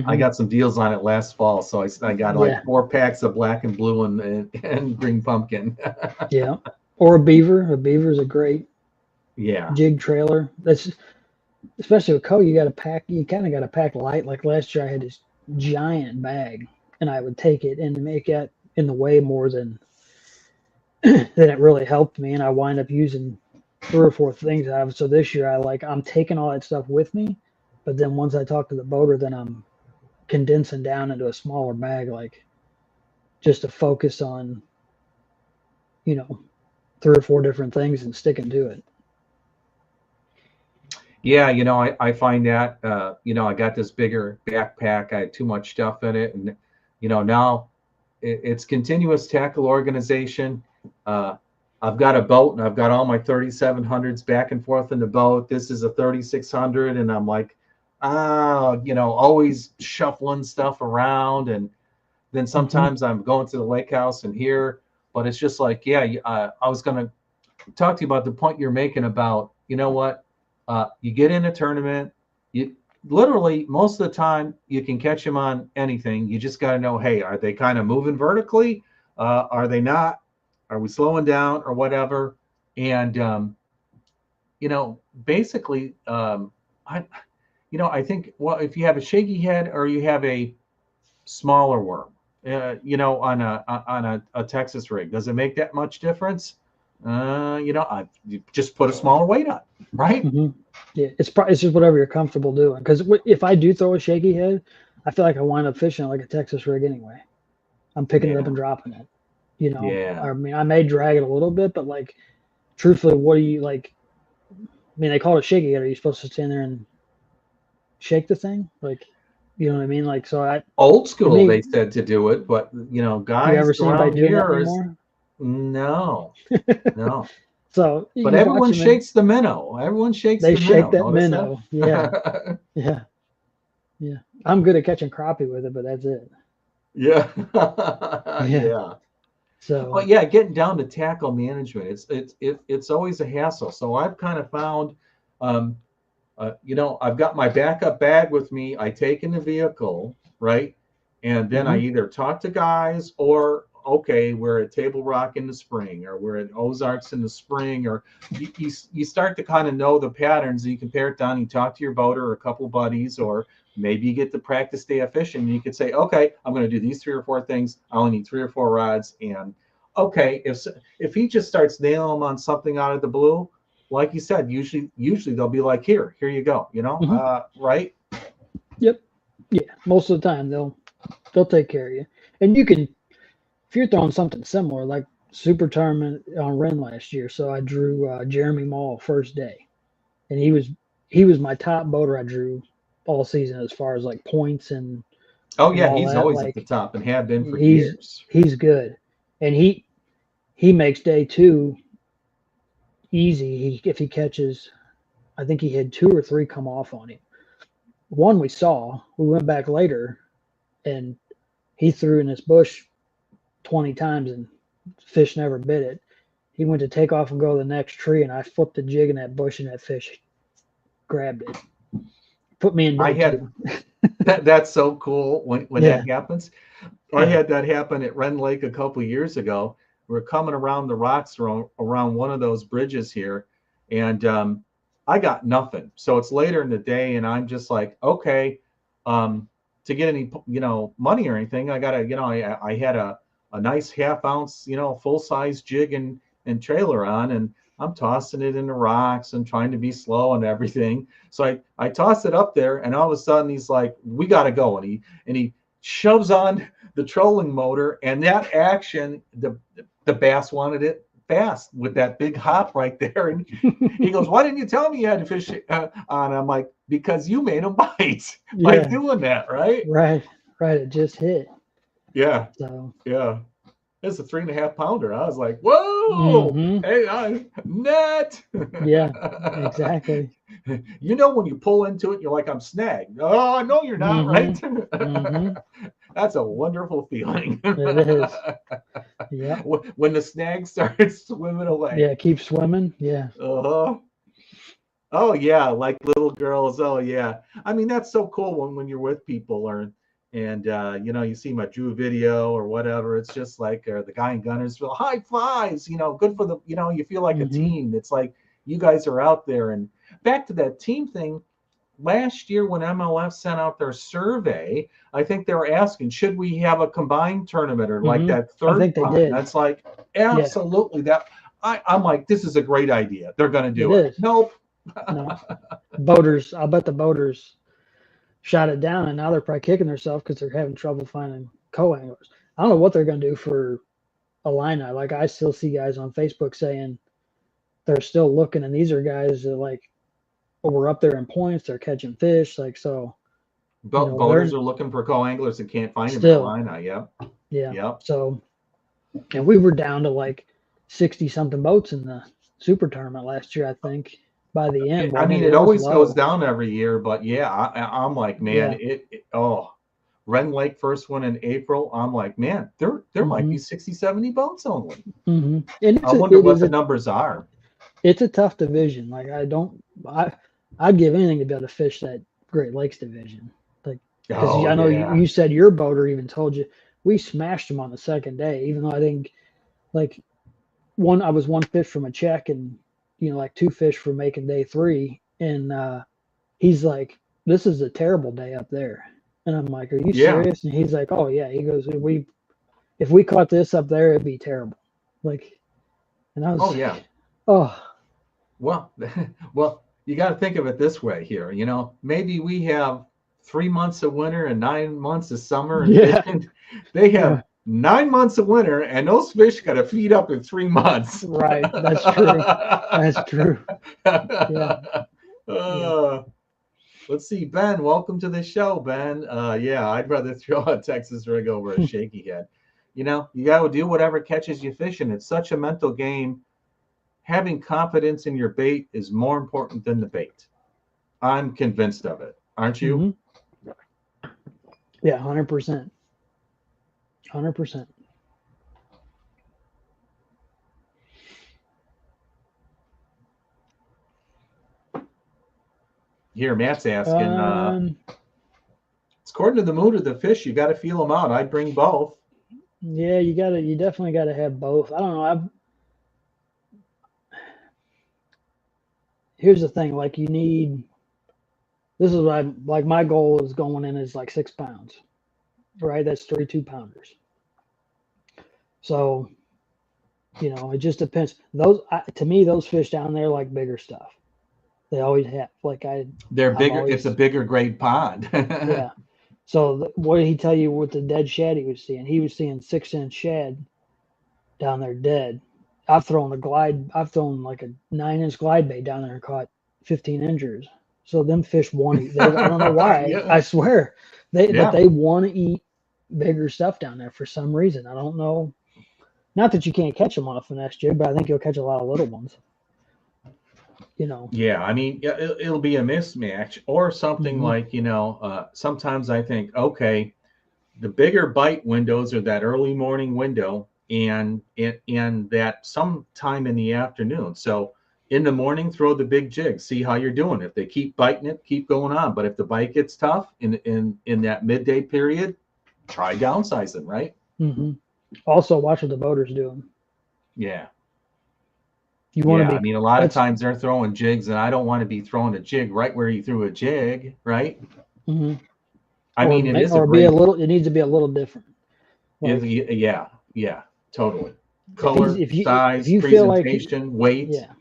I got some deals on it last fall, so I got like 4 packs of black and blue and green pumpkin. Yeah, or a beaver. A beaver is a great jig trailer. That's especially with you got to pack. You kind of got to pack light. Like last year, I had this giant bag, and I would take it and make it in the way more than it really helped me, and I wind up using 3 or 4 things out of it. So this year, I'm taking all that stuff with me, but then once I talk to the boater, then I'm condensing down into a smaller bag, like just to focus on, 3 or 4 different things and sticking to it. Yeah, I find that, I got this bigger backpack. I had too much stuff in it. And, now it's continuous tackle organization. I've got a boat and I've got all my 3700s back and forth in the boat. This is a 3600 and I'm like, always shuffling stuff around. And then sometimes I'm going to the lake house and here, but it's just like, I was going to talk to you about the point you're making about you know what? You get in a tournament, you literally most of the time you can catch them on anything. You just got to know, hey, are they kind of moving vertically? Are they not? Are we slowing down or whatever? And basically, I, I think, well, if you have a shaky head or you have a smaller worm, on a Texas rig, does it make that much difference? You just put a smaller weight on, right? Mm-hmm. Yeah, it's just whatever you're comfortable doing. Because if I do throw a shaky head, I feel like I wind up fishing like a Texas rig anyway. I'm picking it up Yeah, and dropping it. yeah. I mean, I may drag it a little bit, but like, truthfully, what do you like? I mean, they call it a shaky head. Are you supposed to stand there and shake the thing? Like, you know what I mean? Like, Old to school, me, they said to do it, but you guys ever see anybody around doing that here is anymore? no, no. So But you everyone watch them and shakes the minnow. Everyone shakes they the shake minnow. that Notice minnow. Yeah, that? yeah, yeah. I'm good at catching crappie with it, but that's it. Yeah, Yeah. yeah. So. But yeah, getting down to tackle management, it's always a hassle. So I've kind of found, um, I've got my backup bag with me. I take in the vehicle, right, and then I Mhm. either talk to guys or okay, we're at Table Rock in the spring, or we're at Ozarks in the spring, or you start to kind of know the patterns. And you compare it down. You talk to your boater or a couple buddies, or maybe you get the practice day of fishing. And you could say, okay, I'm going to do these 3 or 4 things. I only need 3 or 4 rods, and okay, if he just starts nailing them on something out of the blue, like you said, usually they'll be like, here you go, Mhm. right? Yep. Yeah. Most of the time they'll take care of you, and you can if you're throwing something similar like super tournament on Ren last year. So I drew Jeremy Mall first day, and he was my top boater I drew all season as far as like points Oh and yeah, all he's that. always at the Like top and have been for he's years. he's good, and he makes day two easy. If he catches, I think he had 2 or 3 come off on him. One we saw. We went back later, and he threw in this bush 20 times and fish never bit it. He went to take off and go to the next tree, and I flipped the jig in that bush, and that fish grabbed it. Put me in I day had two. that's so cool when Yeah, that happens. I yeah. had that happen at Ren Lake a couple years ago. We're coming around the rocks around one of those bridges here, and I got nothing. So it's later in the day, and I'm just like, okay, to get any money or anything, I gotta I had a nice half-ounce full size jig and trailer on, and I'm tossing it in the rocks and trying to be slow and everything. So I toss it up there, and all of a sudden he's like, we gotta go, and he shoves on the trolling motor, and that action, the bass wanted it fast with that big hop right there. And he goes, "Why didn't you tell me you had to fish on?" I'm like, "Because you made him bite by Yeah, doing that, right?" right, right. It just hit. Yeah, So, yeah. It's a 3.5 pounder. I was like, "Whoa, hmm hey, net!" yeah, exactly. When you pull into it, you're like, "I'm snagged." Oh, no, you're not, hmm right? hmm That's a wonderful feeling. It is. Yep. When the snag starts swimming away. Yeah. Keep swimming. Yeah. Uh-huh. Oh yeah, like little girls. Oh yeah. I mean, that's so cool when you're with people and you see my Drew video or whatever. It's just like the guy in Gunnersville, high fives, good for the, you feel like a hmm team. It's like you guys are out there. And back to that team thing, last year when MLF sent out their survey, I think they were asking, should we have a combined tournament or like hmm that I third think they pot? And did. that's like Yeah. absolutely that. I'm like, this is a great idea. They're going to It do it. is. Nope. No. Boaters. I'll bet the boaters shot it down, and now they're probably kicking themselves because they're having trouble finding co-anglers. I don't know what they're going to do for Illini. Like I still see guys on Facebook saying they're still looking, and these are guys that like we're up there in points. They're catching fish, like so. Boaters They're are looking for co-anglers and can't find them in still, Illini. Yep. yeah. Yep. So, and we were down to like 60 something boats in the super tournament last year, I think. By the end, I wasn't mean, it? it It was always goes low. down every year, but yeah, I'm like, man, Yeah. oh, Ren Lake first one in April. I'm like, man, there might hmm be 60, 70 boats only. And I it wonder what is the a numbers are. it's a tough division. Like I'd give anything to be able to fish that Great Lakes division. Like, because Oh I know yeah. you said your boater even told you we smashed them on the second day, even though I think like I was one fish from a check and like two fish from making day three, and he's like, "This is a terrible day up there," and I'm like, "Are you Yeah. serious?" And he's like, "Oh yeah." He goes, if we caught this up there, it'd be terrible." Like, and I was Oh yeah. like, "Oh Well, well, you got to think of it this way here. Maybe we have 3 months of winter and 9 months of summer and yeah, fishing. They yeah, have 9 months of winter, and those fish got to feed up in 3 months. right. That's true. That's true. Yeah, yeah, Uh, let's see, Ben. Welcome to the show, Ben. Yeah, I'd rather throw a Texas rig over a shaky head. You got to do whatever catches you fishing. It's such a mental game. Having confidence in your bait is more important than the bait. I'm convinced of it. Aren't you? hmm yeah, 100%, 100%. Here, Matt's asking, Um, it's according to the mood of the fish, you got to feel them out. I'd bring both. yeah, you definitely gotta have both. I don't know. Here's the thing. Like, this is what I like. My goal is going in is like 6 pounds, right? That's 32 pounders. So, it just depends. To me, those fish down there like bigger stuff. They always have. Like They're I'm bigger. It's a always, bigger grade pond. yeah. So what did he tell you with the dead shad he was seeing? He was seeing 6-inch shad down there dead. I've thrown like a 9-inch glide bait down there and caught 15 inches. So them fish want to eat. I don't know why. Yeah. I swear, but Yeah. they want to eat bigger stuff down there for some reason. I don't know. Not that you can't catch them on a finesse jig, but I think you'll catch a lot of little ones. Yeah. I mean, it'll be a mismatch or something hmm like, sometimes I think, okay, the bigger bite windows are that early morning window and that sometime in the afternoon. So in the morning, throw the big jig, see how you're doing. If they keep biting it, keep going on. But if the bite gets tough in that midday period, try downsizing, right? hmm Also, watch what the boaters doing. Yeah. You want to Yeah. I be mean, a lot of that's times they're throwing jigs, and I don't want to be throwing a jig right where you threw a jig, right? hmm I mean, it is a or be a great, little. It needs to be a little different. Like yeah, yeah, totally. if he's Color, if size, you feel like presentation, weight. yeah.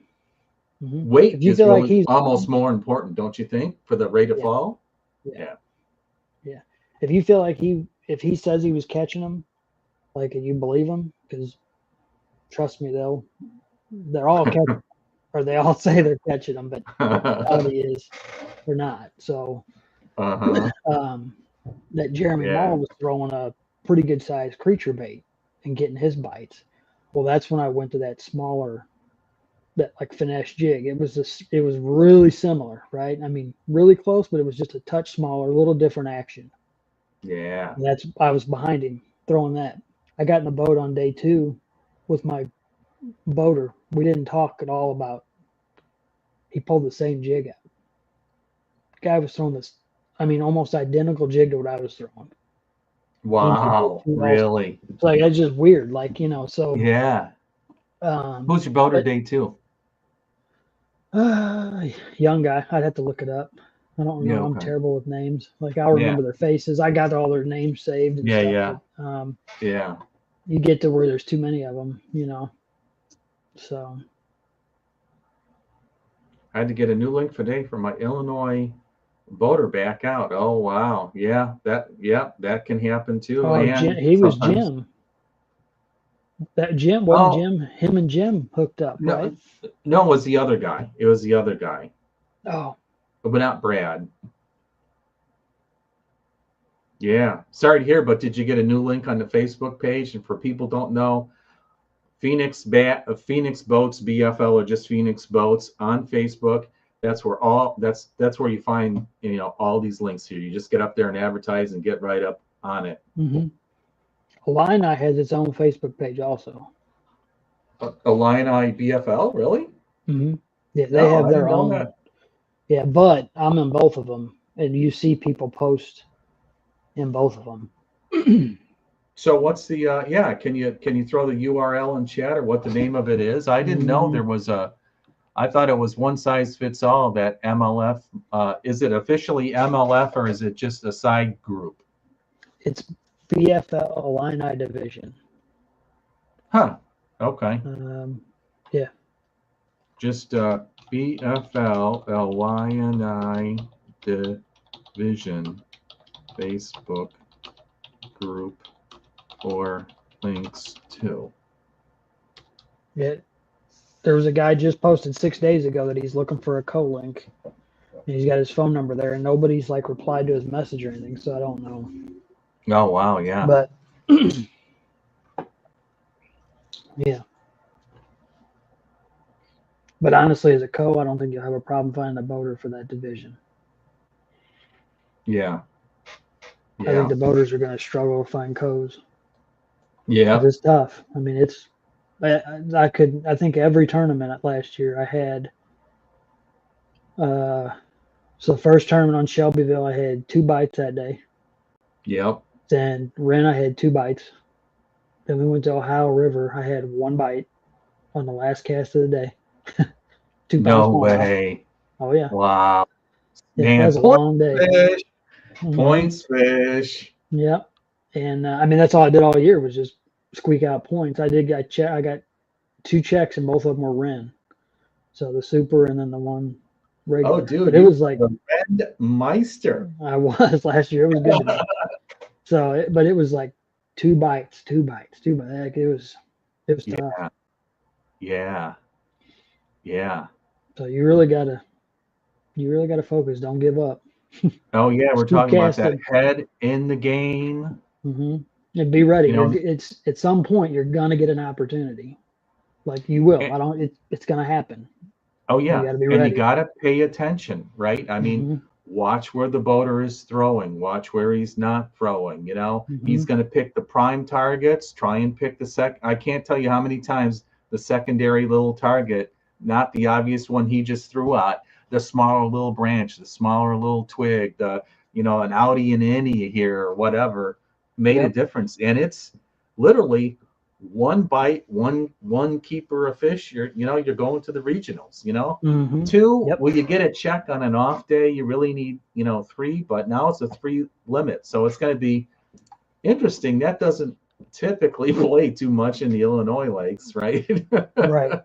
If Weight you is feel like really he's almost more important, don't you think, for the rate of yeah fall? yeah Yeah. yeah. If you feel like if he says he was catching them, like, and you believe him, because trust me, they're all catching, or they all say they're catching them, but reality is they're not. So Uh-huh. um, that Jeremy Yeah. Mall was throwing a pretty good sized creature bait and getting his bites. Well, that's when I went to that smaller, that like finesse jig. It was really similar, right? I mean, really close, but it was just a touch smaller, a little different action. Yeah. And I was behind him throwing that. I got in the boat on day two with my boater. We didn't talk at all about. He pulled the same jig out. Guy was throwing this, I mean, almost identical jig to what I was throwing. In my day Wow. two also. Really? It's like that's just weird. Like so Yeah. um, Who's your boater but day two? young guy. I'd have to look it up. I don't Yeah. know. I'm Okay. terrible with names. Like I'll Yeah. remember their faces. I got all their names saved and Yeah. stuff. Yeah. But Yeah. you get to where there's too many of them, So I had to get a new link today for my Illinois boater back out. Oh wow. Yeah, that can happen too. oh, Jim, And he was sometimes Jim. That Jim wasn't oh Jim. Him and Jim hooked up, right? no, no, it was the other guy. It was the other guy. Oh, But not Brad. Yeah. Sorry to hear, but did you get a new link on the Facebook page? And for people don't know, Phoenix Boats BFL or just Phoenix Boats on Facebook. That's where you find all these links here. You just get up there and advertise and get right up on it. mm-hmm. Illini has its own Facebook page also. Illini BFL, really? Hmm. Yeah, they No, have I their didn't know own. that. Yeah, but I'm in both of them, and you see people post in both of them. So what's the yeah, can you throw the URL in chat or what the name of it is? I didn't know Hmm. there was a I thought it was one size fits all that MLF. Is it officially MLF or is it just a side group? It's BFL Illini Division. Huh. Okay. Um, yeah, Just BFL LYNI Division Facebook group or links to. yeah. There was a guy just posted 6 days ago that he's looking for a co-link, and he's got his phone number there, and nobody's like replied to his message or anything, so I don't know. Oh wow, yeah. But yeah, but honestly, as a co, I don't think you'll have a problem finding a boater for that division. Yeah. I think Yeah. the boaters are going to struggle to find co's because Yeah. it's tough. I mean, it's I think every tournament last year I had. So the first tournament on Shelbyville, I had 2 bites that day. Yep. Then Ren, I had 2 bites. Then we went to Ohio River. I had 1 bite on the last cast of the day. 2 pound No smallmouth. way. Oh yeah, Wow. yeah, that Man, was a long day. fish. Hmm. Points fish. Yeah, and I mean that's all I did all year was just squeak out points. I got 2 checks and both of them were Ren. So the super and then the one Oh, regular. But dude, it you was like are the Red Meister. I was last year. It was good to me. So, but it was like 2 bites, 2 bites, 2 bites. Like it was tough. Yeah. Yeah. Yeah. So you really gotta focus. Don't give up. Oh, yeah. We're Just keep talking about that casting. head in the game. Hmm. And be ready. You know, It's at some point you're gonna get an opportunity. Like you will. eh, It's gonna happen. oh, You yeah. got to be And you ready. got to pay attention, right? I mean, Hmm. watch where the boater is throwing, watch where he's not throwing. You know, Hmm. he's going to pick the prime targets, try and pick the I can't tell you how many times the secondary little target, not the obvious one he just threw out, the smaller little branch, the smaller little twig, an outie and innie here or whatever made a Yep. difference. And it's literally one bite, one keeper of fish. You're going to the regionals. Hmm. Two, Yep. will you get a check on an off day? You really need, three, but now it's a 3 limit. So it's going to be interesting. That doesn't typically play too much in the Illinois lakes, right? Right.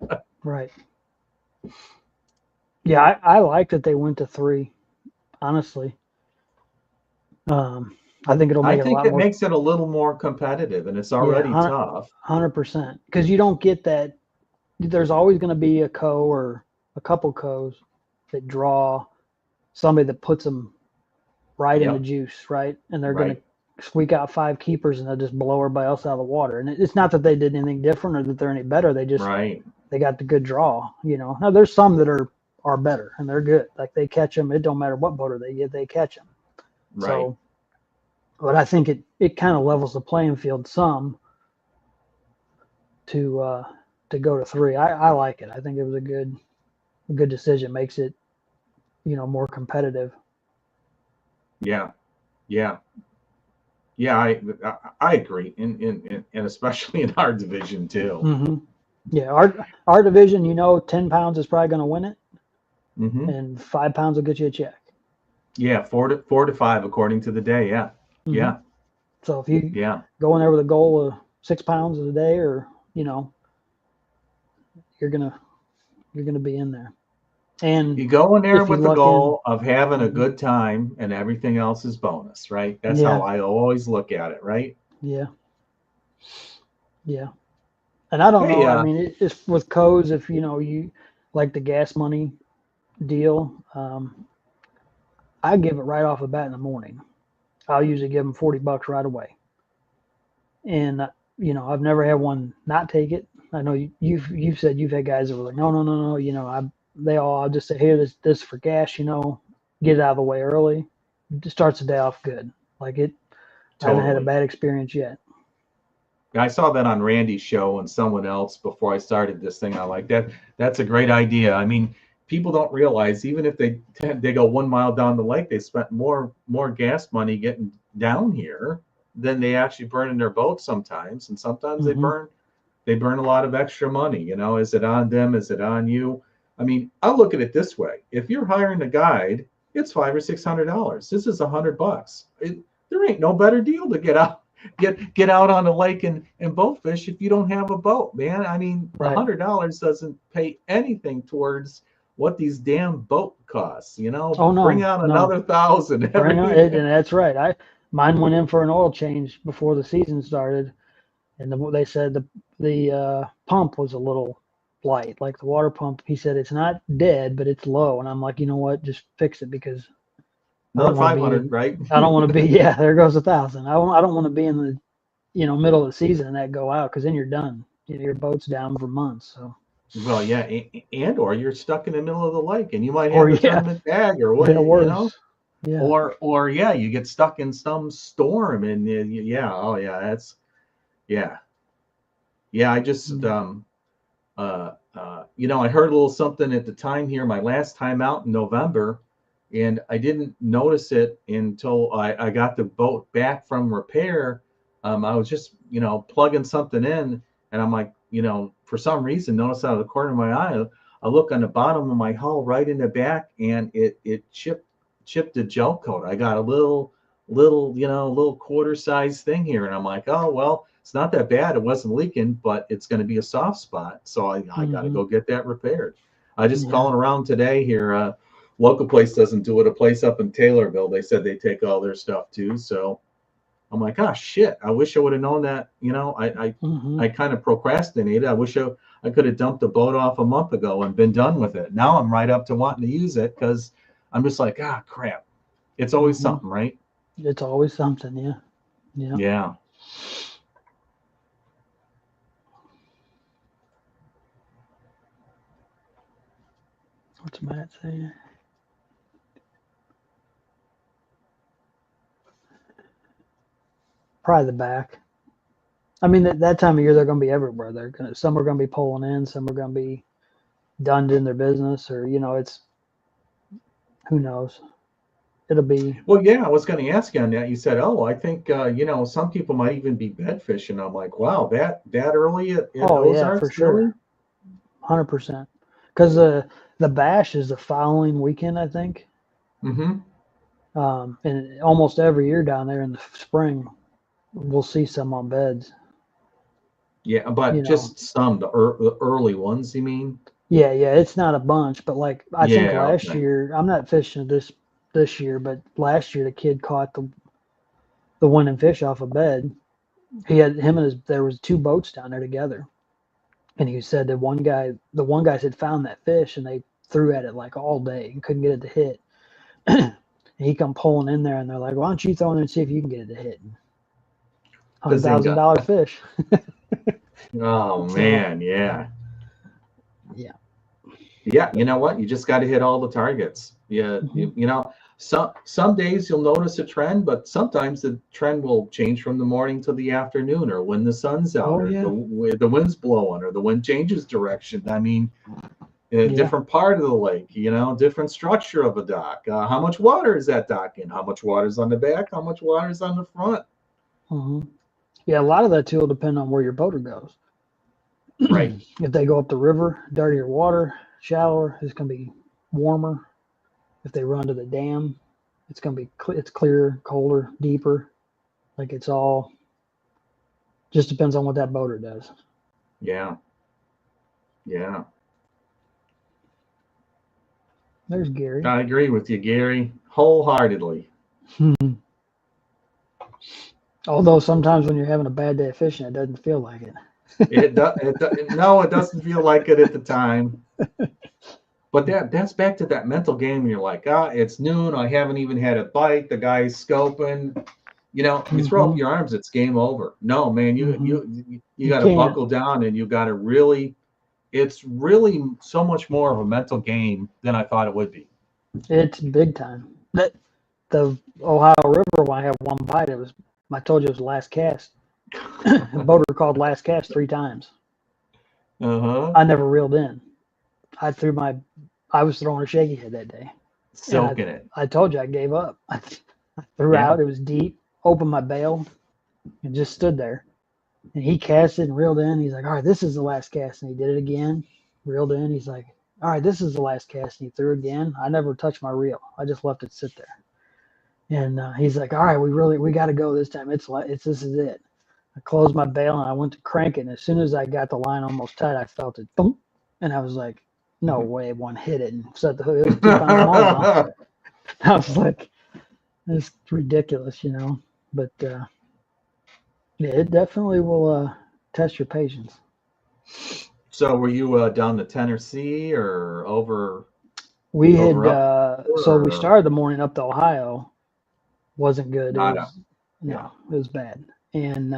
Right. Yeah, I like that they went to 3. Honestly, I think it'll I make it a think lot it more. makes it a little more competitive, and it's Yeah, already tough. 100%. Because you don't get that. There's always going to be a co or a couple co's that draw somebody that puts them right in the Yep, juice, right? And they're going right, to squeak out 5 keepers and they'll just blow everybody else out of the water. And it's not that they did anything different or that they're any better. right, They got the good draw, you know. Now there's some that are better and they're good. Like they catch them. It don't matter what boater they get, they catch them. right. So, but I think it kind of levels the playing field some to go to 3. I like it. I think it was a good decision. Makes it more competitive. Yeah, yeah, yeah. I agree, and especially in our division too. Hmm. Yeah, our division, 10 pounds is probably going to win it, Hmm. and 5 pounds will get you a check. Yeah, 4 to 5 according to the day. Yeah, Hmm. yeah, So if you yeah. go in there with a goal of 6 pounds a day, or you're gonna you're gonna be in there. And You go in there if you with the luck in, goal of having a hmm good time, and everything else is bonus, right? That's how yeah, I always look at it, right? yeah, yeah. And I don't Hey, know. I mean, it's with codes. If you like the gas money deal, I give it right off the bat in the morning. I'll usually give them $40 right away. And I've never had one not take it. I know you've said you've had guys that were like, no, no, no, no. I'll just say, here, this for gas. Get it out of the way early. It starts the day off good. Like it, I haven't had a totally. bad experience yet. I saw that on Randy's show and someone else before I started this thing. I'm like, that's a great idea. I mean, people don't realize even if they go 1 mile down the lake, they spent more gas money getting down here than they actually burn in their boat sometimes. And sometimes they burn a lot of extra money. You know, is it on them? Is it on you? I mean, I'll look at it this way. If you're hiring a guide, it's $500 or $600. This is $100. There ain't no better deal to get out on the lake and boat fish if you don't have a boat, man. I mean, $100 doesn't pay anything towards what these damn boat costs. You know, bring out another $1,000 every year. And that's right. Mine went in for an oil change before the season started, and they said the pump was a little light, like the water pump. He said it's not dead, but it's low, and I'm like, you know what, just fix it because another 500, right? I don't want to be. Yeah, there goes 1,000. I don't want to be in the middle of the season and that go out, because then you're done. Your boat's down for months. So. Well, yeah, or you're stuck in the middle of the lake, and you might have a tournament bag or what, you know. Yeah. Or you get stuck in some storm, and I just I heard a little something at the time here, my last time out in November, and I didn't notice it until I got the boat back from repair. I was just plugging something in, and I'm like, for some reason, notice out of the corner of my eye, I look on the bottom of my hull right in the back, and it chipped the gel coat. I got a little quarter-size thing here, and I'm like, oh well, it's not that bad. It wasn't leaking, but it's going to be a soft spot, so I got to go get that repaired. I just calling around today here. Local place doesn't do it. A place up in Taylorville, they said they take all their stuff too. So I'm like, oh shit! I wish I would have known that. I kind of procrastinated. I wish I could have dumped the boat off a month ago and been done with it. Now I'm right up to wanting to use it because I'm just like, crap. It's always something, right? It's always something, yeah. Yeah. What's Matt saying? Probably the back. I mean, that time of year, they're going to be everywhere. Some are going to be pulling in, some are going to be done in their business, or, it's, who knows? It'll be. Well, yeah, I was going to ask you on that. You said, I think, some people might even be bed fishing. I'm like, wow, that early at Ozarks? Yeah, for sure. 100%. Because the bash is the following weekend, I think. Mm-hmm. And almost every year down there in the spring, we'll see some on beds. Yeah, but just some, the early ones, you mean? Yeah, it's not a bunch, but like I think last year, I'm not fishing this year, but last year the kid caught the winning fish off a bed. There was 2 boats down there together, and he said that the one guys had found that fish, and they threw at it like all day and couldn't get it to hit. And he come pulling in there, and they're like, "Why don't you throw in there and see if you can get it to hit?" $100,000 fish. Oh man, yeah. Yeah, you know what? You just got to hit all the targets. Yeah, some days you'll notice a trend, but sometimes the trend will change from the morning to the afternoon, or when the sun's out, or the wind's blowing, or the wind changes direction. I mean, in a different part of the lake, different structure of a dock. How much water is that dock in? How much water is on the back? How much water is on the front? Mm-hmm. Yeah, a lot of that too will depend on where your boater goes. Right. If they go up the river, dirtier water, shallower, it's going to be warmer. If they run to the dam, it's going to be it's clearer, colder, deeper. Like it's all just depends on what that boater does. Yeah. There's Gary. I agree with you, Gary, wholeheartedly. Although sometimes when you're having a bad day of fishing, it doesn't feel like it. It doesn't feel like it at the time. But that's back to that mental game. You're like, it's noon. I haven't even had a bite. The guy's scoping. You throw up your arms, it's game over. No, man, you got to buckle down, and you got to really. It's really so much more of a mental game than I thought it would be. It's big time. The Ohio River, when I had one bite, I told you it was the last cast. A boater called last cast 3 times. Uh-huh. I never reeled in. I was throwing a shaky head that day. Soaking it. I told you I gave up. I threw Yeah. out. It was deep. Opened my bail and just stood there. And he casted and reeled in. He's like, all right, this is the last cast. And he did it again, reeled in. He's like, all right, this is the last cast. And he threw again. I never touched my reel. I just left it sit there. And he's like, all right, we got to go this time. This is it. I closed my bail and I went to crank it. And as soon as I got the line almost tight, I felt it boom. And I was like, no way, one hit it and set the hook. It was 2-pound smallmouth. I was like, it's ridiculous, you know. But yeah, it definitely will test your patience. So were you down the Tennessee or over? We had up, so we started the morning up to Ohio. Wasn't good. Nada. It was bad. And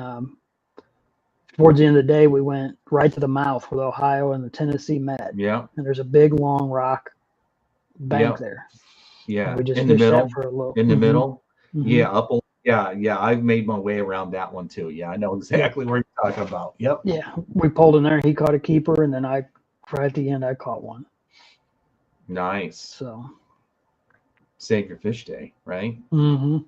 towards the end of the day, we went right to the mouth where the Ohio and the Tennessee met. Yeah. And there's a big long rock bank there. Yeah. And we just in the middle. That for a little. In the middle. Mm-hmm. Yeah. Up. Yeah. I've made my way around that one too. Yeah. I know exactly where you're talking about. Yep. Yeah. We pulled in there. He caught a keeper, and then right at the end, I caught one. Nice. So. Save your fish day, right? Mm-hmm.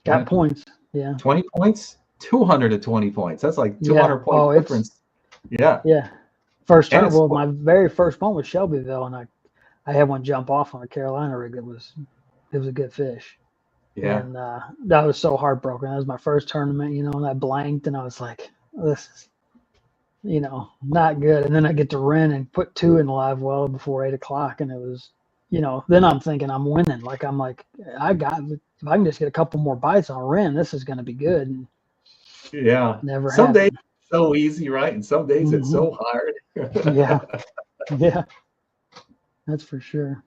Got points. Yeah. 20 points? 220 points. That's like 200 point difference. Yeah. Yeah. First time. Well, my very first one was Shelbyville, and I had one jump off on a Carolina rig it was a good fish. Yeah. And that was so heartbroken. That was my first tournament, you know, and I blanked, and I was like, this is, you know, not good. And then I get to Wren and put 2 in live well before 8 o'clock, and it was, you know, then I'm thinking I'm winning. Like, I'm like, if I can just get a couple more bites on Wren, this is going to be good. And yeah. Never some happened. days it's so easy, right? And some days it's so hard. Yeah. Yeah. That's for sure.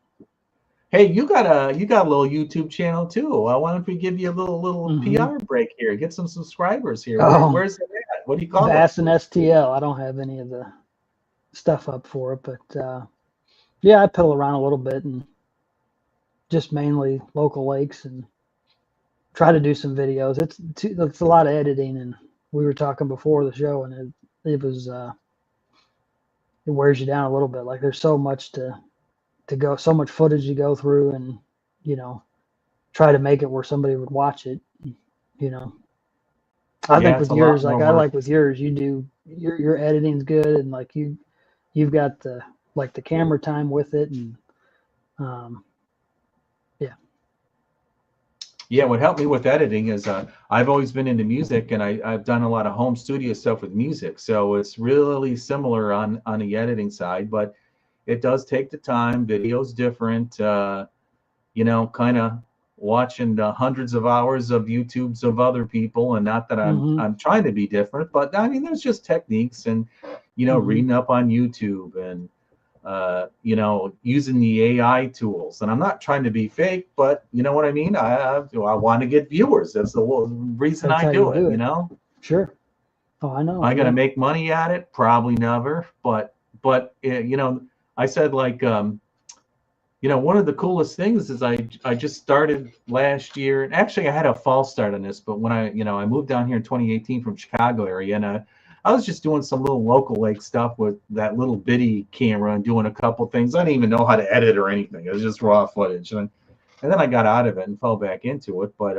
Hey, you got a little YouTube channel too. Why don't we give you a little PR break here? Get some subscribers here. Where's it at? What do you call Bass and STL. I don't have any of the stuff up for it, but yeah, I piddle around a little bit and just mainly local lakes and try to do some videos. It's a lot of editing, and we were talking before the show, and it was it wears you down a little bit. Like, there's so much to go, so much footage to go through, and, you know, try to make it where somebody would watch it, you know. I think with yours, like I like with yours, you do your editing's good, and like you've got the camera time with it, and yeah, what helped me with editing is I've always been into music, and I've done a lot of home studio stuff with music, so it's really similar on the editing side, but it does take the time. Video's different, you know, kind of watching the hundreds of hours of YouTubes of other people, and not that I'm trying to be different, but I mean, there's just techniques, and, you know, reading up on YouTube, and you know, using the AI tools. And I'm not trying to be fake, but you know what I mean? I want to get viewers. That's the reason I do it, you know? Sure. Oh, I know. Am I going to make money at it? Probably never. But you know, I said, like, you know, one of the coolest things is I just started last year. And actually, I had a false start on this, but when I moved down here in 2018 from Chicago area, and I was just doing some little local lake stuff with that little bitty camera and doing a couple things. I didn't even know how to edit or anything. It was just raw footage. And then I got out of it and fell back into it. But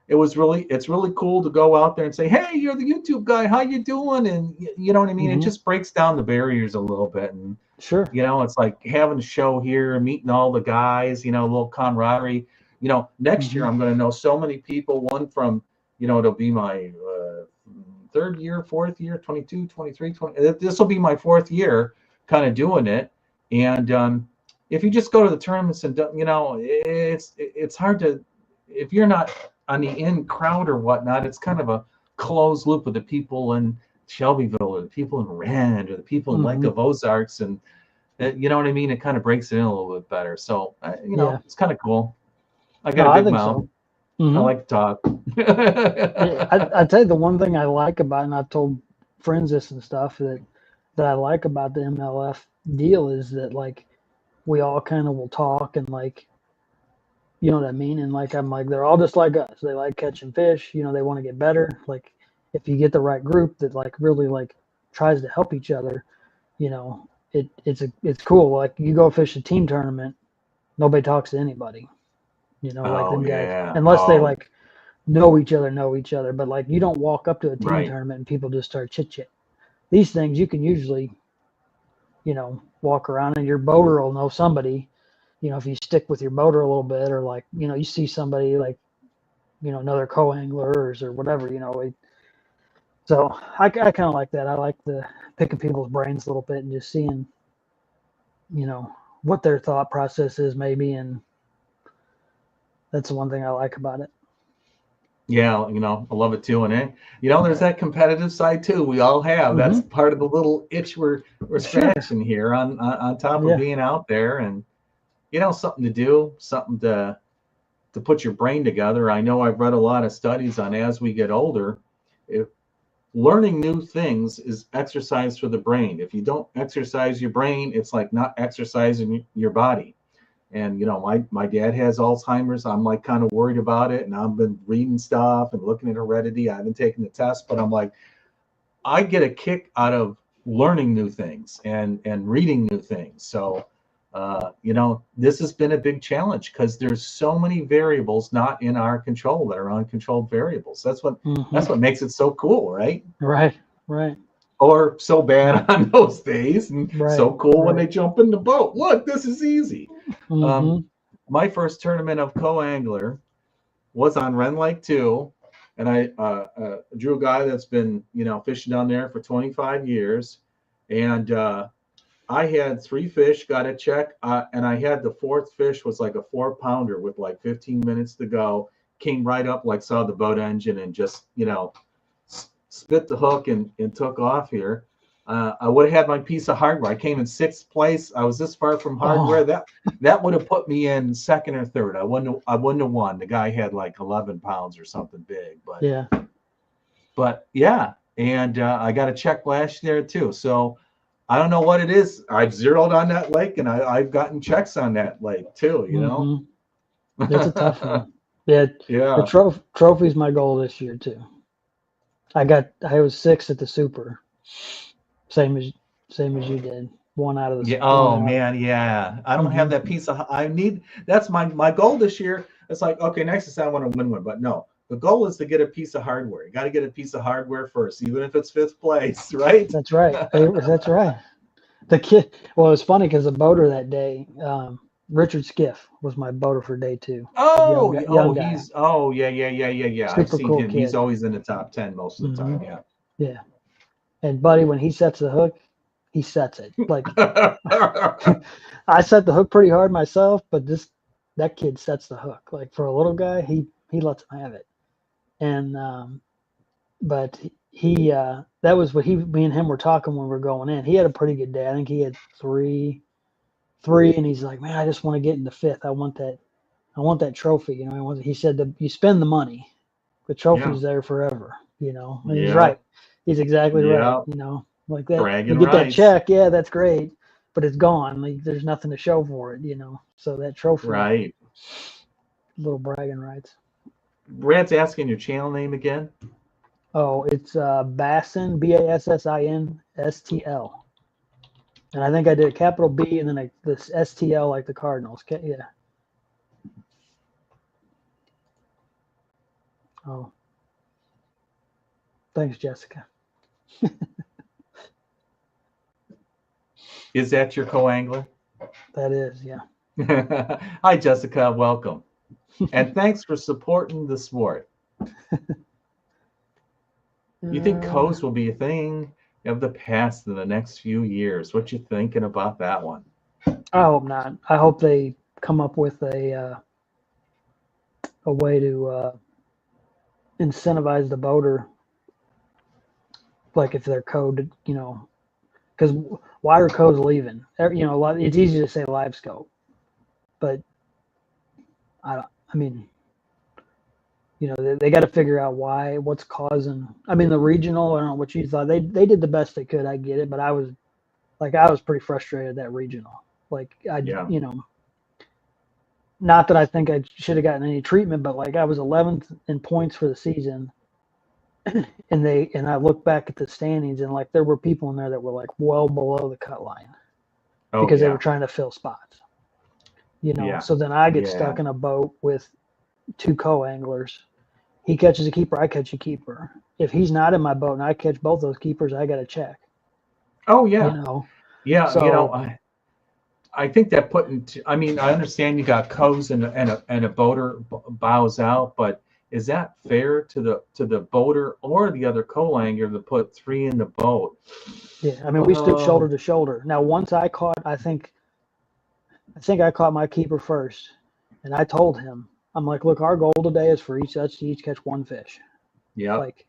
it's really cool to go out there and say, hey, you're the YouTube guy. How you doing? And you know what I mean? It just breaks down the barriers a little bit. And sure, you know, it's like having a show here, meeting all the guys, you know, a little camaraderie. You know, next year I'm going to know so many people. One from, you know, it'll be my third year, fourth year, 22, 23, 20. This will be my fourth year kind of doing it. And if you just go to the tournaments and, you know, it's hard to, if you're not on the in crowd or whatnot, it's kind of a closed loop of the people in Shelbyville or the people in Wren or the people in Lake of Ozarks. And you know what I mean? It kind of breaks it in a little bit better. So, you know, it's kind of cool. I got a big mouth. So. I like to talk. I tell you, the one thing I like about, and I've told friends this and stuff, that I like about the MLF deal is that, like, we all kind of will talk, and, like, you know what I mean? And, like, I'm like, they're all just like us. They like catching fish. You know, they want to get better. Like, if you get the right group that like really like tries to help each other, you know, it's cool. Like you go fish a team tournament, nobody talks to anybody, you know, like Oh them guys, yeah. unless they Oh, like know each other. But like you don't walk up to a team right. tournament and people just start chit chat. These things you can usually, you know, walk around and your boater will know somebody. You know, if you stick with your boater a little bit, or like, you know, you see somebody like, you know, another co-anglers or whatever, you know. So I kind of like that. I like the picking people's brains a little bit and just seeing, you know, what their thought process is maybe, and that's the one thing I like about it. Yeah, I love it too. And there's that competitive side too. We all have. That's Mm-hmm. part of the little itch we're Sure. scratching here on top of Yeah. being out there, and something to do, something to put your brain together. I know I've read a lot of studies on as we get older, if learning new things is exercise for the brain. If you don't exercise your brain, it's like not exercising your body. And my dad has Alzheimer's. I'm like kind of worried about it, and I've been reading stuff and looking at heredity. I haven't taken the test, but I'm like, I get a kick out of learning new things and reading new things. So this has been a big challenge because there's so many variables not in our control that are uncontrolled variables. Mm-hmm. That's what makes it so cool, right? Right. Right. Or so bad on those days, and Right. so cool when Right. they jump in the boat. Look, this is easy. Um, Mm-hmm. my first tournament of Coangler was on Ren Lake 2, and I drew a guy that's been fishing down there for 25 years, and I had 3 fish, got a check, and I had the fourth fish was like a 4-pounder with like 15 minutes to go. Came right up, like saw the boat engine, and just spit the hook and took off here. I would have had my piece of hardware. I came in 6th place. I was this far from hardware. Oh, That would have put me in second or third. I wouldn't have won. The guy had like 11 pounds or something big, yeah. but yeah. And I got a check last year too. So I don't know what it is. I've zeroed on that lake, and I've gotten checks on that lake too. Mm-hmm. It's a tough one. Yeah. The Yeah. trophy's my goal this year too. I was 6th at the super, same as you did. One out of the Yeah. one Oh out. man. Yeah. I don't have Mm-hmm. that piece of. I need. That's my goal this year. It's like, okay, next time I want to win one, but no. The goal is to get a piece of hardware. You got to get a piece of hardware first, even if it's 5th place, right? That's right. That's right. The kid. Well, it's funny because the boater that day, Richard Skiff was my boater for day 2. Young guy, Yeah. I've super seen cool him. He's kid. always in the top 10 most of the Hmm. time. Yeah. Yeah. And buddy, when he sets the hook, he sets it. Like I set the hook pretty hard myself, but that kid sets the hook. Like for a little guy, he lets him have it. And but he that was what me and him were talking when we were going in. He had a pretty good day. I think he had three, and he's like, man, I just want to get into 5th. I want that trophy. You know, he said that you spend the money, the Yeah. trophy's there forever. You know, and he's Yeah. right. He's exactly right. Yeah. You know, like that, you Bragging get that rights. check, yeah, that's great, but it's gone. Like there's nothing to show for it. You know, so that trophy, Right. little bragging rights. Brad's asking your channel name again. Oh, it's Bassin, BASSINSTL. And I think I did a capital B and then this STL like the Cardinals. Yeah. Oh, thanks, Jessica. Is that your co-angler? That is, yeah. Hi, Jessica. Welcome. And thanks for supporting the sport. You think Uh, coast will be a thing of the past in the next few years? What you thinking about that one? I hope not. I hope they come up with a way to incentivize the boater, like if they're code, you know, because wider code's leaving. You know, it's easy to say live scope, but I mean, you know, they got to figure out what's causing. I mean, the regional. I don't know what you thought. They did the best they could. I get it, but I was pretty frustrated at that regional. Like Yeah. you know, not that I think I should have gotten any treatment, but like I was 11th in points for the season, and I look back at the standings, and like there were people in there that were like well below the cut line Oh because they yeah. were trying to fill spots. Yeah. So then I get Yeah. stuck in a boat with two co-anglers. He catches a keeper, I catch a keeper. If he's not in my boat and I catch both those keepers, I got to check. Oh You yeah. know, Yeah. so I think that I mean, I understand you got cows and a boater bows out, but is that fair to the boater or the other co-angler to put three in the boat? yeah, I mean we stood Oh, shoulder to shoulder. Now once I think I caught my keeper first, and I told him, I'm like, look, our goal today is for us to each catch one fish. yep, Like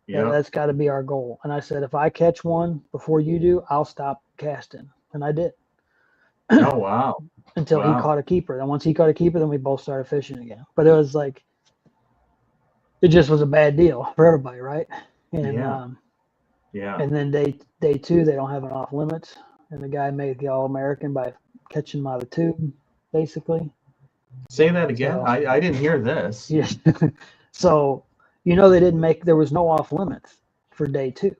yep. that's got to be our goal. And I said, if I catch one before you do, I'll stop casting, and I did Oh wow, until he wow. caught a keeper. Then once he caught a keeper, then we both started fishing again. But it was like it just was a bad deal for everybody, right? And Yeah, um, yeah. and then day two, they don't have an off limits, and the guy made the All American by catching him out of the tube, basically. Say that again. So I didn't hear this. yeah, so they didn't make there was no off limits for day two.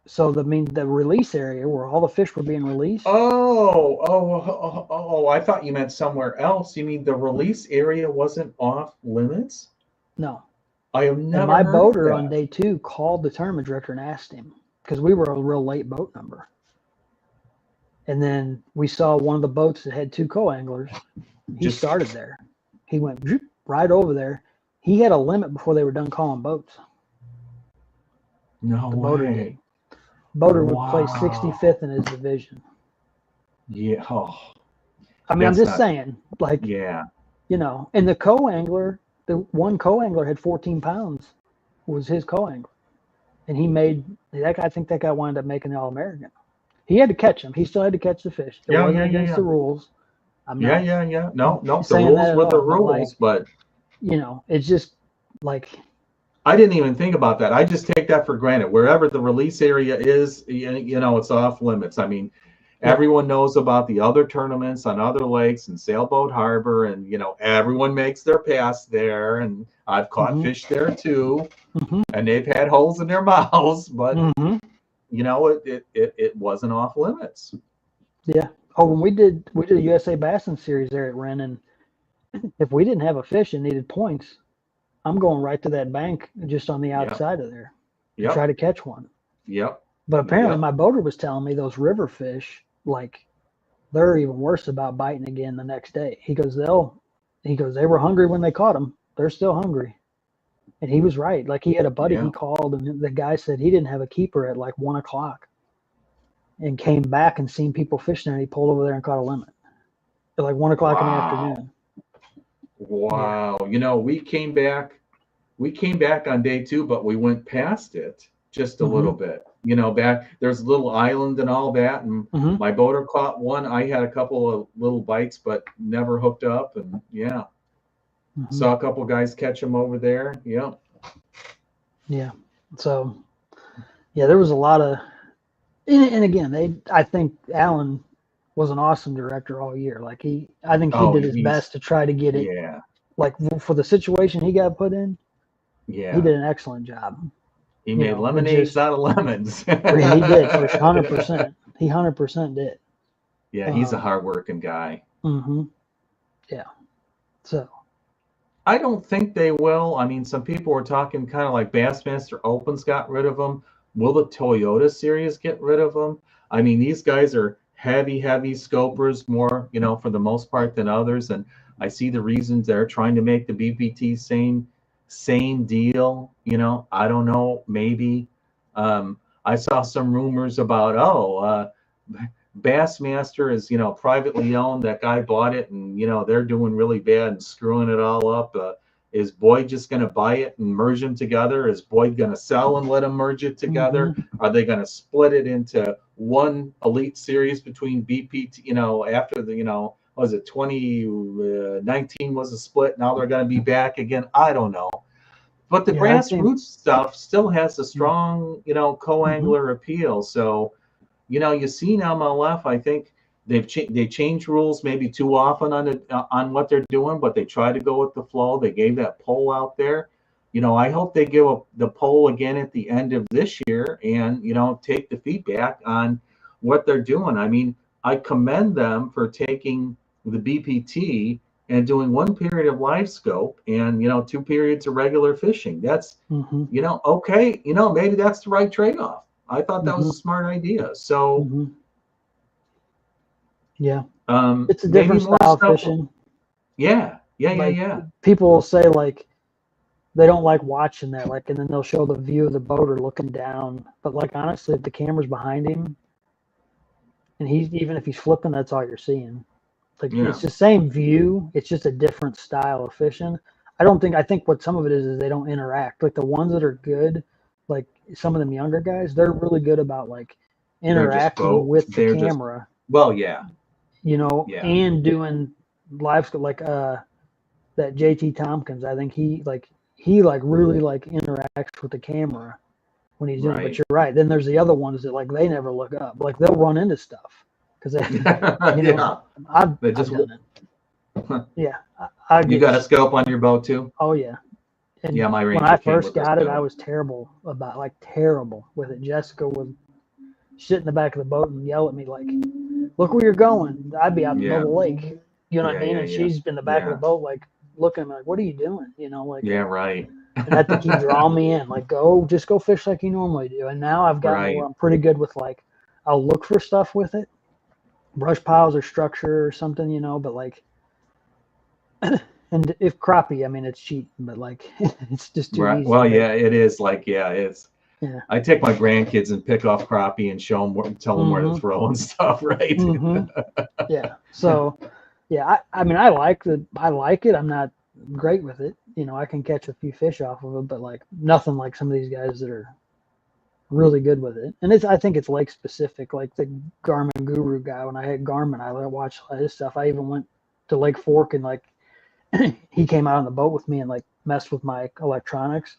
So the release area where all the fish were being released. I thought you meant somewhere else. You mean the release area wasn't off limits? No, I have and never my heard of boater on that. day two called the tournament director and asked him because we were a real late boat number. And then we saw one of the boats that had two co-anglers. He Just started there. He went right over there. He had a limit before they were done calling boats. no The boater did. way. Boater would place Wow. 65th in his division. Yeah. Oh, I mean, I'm that's just not. saying, like, Yeah. and the co-angler, the one co-angler had 14 pounds was his co-angler. And he made that guy, I think that guy wound up making the All-American. He had to catch him. He still had to catch the fish. It Yeah. wasn't Yeah. Yeah. against Yeah. the rules. I'm Yeah. not Yeah. Yeah. No. No. The saying rules that at were the all, but like, rules, but it's just like, I didn't even think about that. I just take that for granted. Wherever the release area is, it's off limits. I mean, yeah. everyone knows about the other tournaments on other lakes and Sailboat Harbor, and everyone makes their pass there. And I've caught Mm-hmm, fish there too, mm-hmm, and they've had holes in their mouths, but mm-hmm. it wasn't off limits. Yeah. Oh, when we did a USA Bassin series there at Ren, and if we didn't have a fish and needed points, I'm going right to that bank just on the Yep, outside of there to try yep, to catch one. yep, But apparently, yep. my boater was telling me those river fish, like they're even worse about biting again the next day. He goes, they were hungry when they caught them. They're still hungry. And he was right. Like he had a buddy Yeah. he called, and the guy said he didn't have a keeper at like 1 o'clock and came back and seen people fishing there. And he pulled over there and caught a limit at like 1 o'clock in the Wow. afternoon. Yeah. Wow. We came back on day two, but we went past it just a Mm-hmm. little bit. Back there's a little island and all that, and Mm-hmm. my boater caught one. I had a couple of little bites, but never hooked up. And yeah, Mm-hmm. saw a couple guys catch them over there. Yeah. Yeah. So, yeah, there was a lot of, and again, I think Alan was an awesome director all year. Like I think he Oh, did his best to try to get it, yeah, like for the situation he got put in, he yeah. did an excellent job. He made It lemonades just, out of lemons. he did for 100%. He 100% did. Yeah, he's a Um, hardworking guy. hmm Yeah. So, I don't think they will. I mean, some people were talking kind of like Bassmaster Opens got rid of them. Will the Toyota series get rid of them? I mean, these guys are heavy, heavy scopers more, for the most part than others. And I see the reasons they're trying to make the BPT same deal. I don't know, maybe. I saw some rumors about, Bassmaster is, privately owned. That guy bought it, and they're doing really bad and screwing it all up. Is Boyd just going to buy it and merge them together? Is Boyd going to sell and let them merge it together? hmm Are they going to split it into one elite series between BPT? After the was it 2019 was a split? Now they're going to be back again. I don't know. But the yeah, I think, grassroots stuff still has a yeah. strong, hmm co-angler appeal. So you see now MLF, I think they change rules maybe too often on what they're doing, but they try to go with the flow. They gave that poll out there. I hope they give the poll again at the end of this year and, take the feedback on what they're doing. I mean, I commend them for taking the BPT and doing 1 period of live scope and, 2 periods of regular fishing. That's, okay, maybe that's the right trade-off. I thought that was a smart idea. So, yeah, um, it's a maybe different more style of stuff. fishing. Yeah. Like people will say like they don't like watching that, like, and then they'll show the view of the boater looking down. But like honestly, if the camera's behind him, and even if he's flipping, that's all you're seeing. Like Yeah. it's the same view, it's just a different style of fishing. I think what some of it is they don't interact. Like the ones that are good, like some of them younger guys, they're really good about like They're just interacting with the they're just, camera, well, yeah. Yeah. and doing live scope like that JT Tompkins. I think he really like interacts with the camera when he's doing it. But you're right. Then there's the other ones that like they never look up. Like they'll run into stuff because they, Yeah. I've just done it. Yeah, I You got a scope on your boat too? Oh yeah. And yeah, my Ranger when I came first with a got it, scope. I was terrible with it. Jessica would sit in the back of the boat and yell at me like, "Look where you're going." I'd be out in the middle of the lake. You know what I mean? And she's in the back of the boat, like looking at me like, "What are you doing?" Like. Yeah, right. And that to keep drawing me in, like, just go fish like you normally do. And now I've gotten to where I'm pretty good with like, I'll look for stuff with it, brush piles or structure or something, but like, and if crappie, I mean, it's cheating, but like, it's just too easy. Well, right? yeah, it is like, it's. Yeah. I take my grandkids and pick off crappie and show them, tell them where to throw and stuff, right? Yeah. So, yeah, I mean, I like it. I'm not great with it. I can catch a few fish off of it, but like nothing like some of these guys that are really good with it. And I think it's lake specific, like the Garmin Guru guy. When I had Garmin, I watched his stuff. I even went to Lake Fork and like he came out on the boat with me and like messed with my electronics.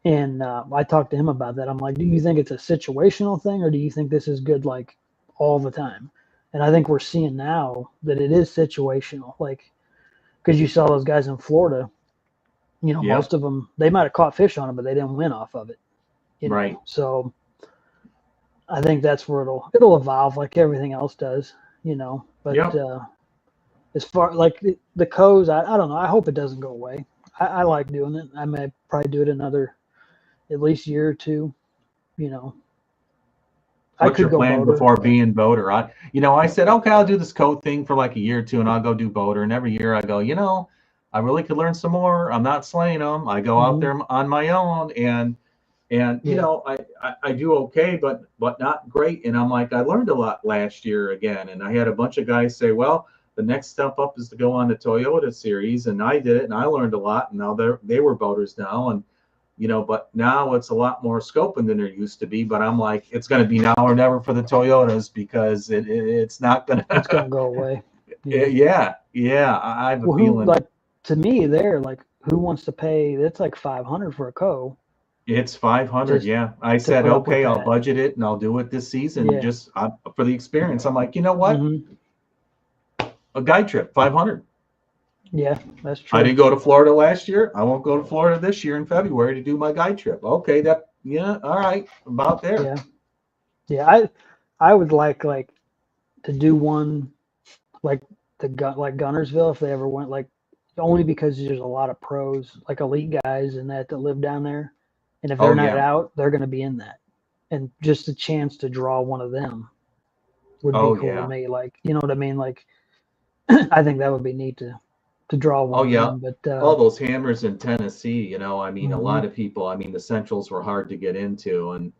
And I talked to him about that. I'm like, do you think it's a situational thing, or do you think this is good like all the time? And I think we're seeing now that it is situational, like because you saw those guys in Florida. Most of them, they might have caught fish on it, but they didn't win off of it. Right. So I think that's where it'll evolve like everything else does. But as far like the coes, I don't know. I hope it doesn't go away. I like doing it. I may probably do it another at least year or two. What's your plan before being boater? I said, okay, I'll do this coat thing for like a year or two and I'll go do boater. And every year I go, I really could learn some more. I'm not slaying them. I go out there on my own and I do okay, but not great. And I'm like, I learned a lot last year again. And I had a bunch of guys say, well, the next step up is to go on the Toyota series. And I did it and I learned a lot. And now they were boaters now. And but now it's a lot more scoping than there used to be. But I'm like, it's going to be now or never for the Toyotas because it's not going to. It's going to go away. Yeah. I have a feeling. Like to me, they're like, who wants to pay? That's like $500 for a co. It's 500. Yeah, I said, okay, I'll budget it and I'll do it this season just for the experience. I'm like, you know what? A guide trip, 500. Yeah, that's true. I didn't go to Florida last year. I won't go to Florida this year in February to do my guide trip. Okay, all right, about there. Yeah. I would like to do one like Gunnersville if they ever went, like only because there's a lot of pros, like elite guys and that live down there, and if they're not out, they're going to be in that, and just a chance to draw one of them would be cool to me. Like, you know what I mean? Like, I think that would be neat to draw one. But all those hammers in Tennessee, I mean, a lot of people, the Centrals were hard to get into, and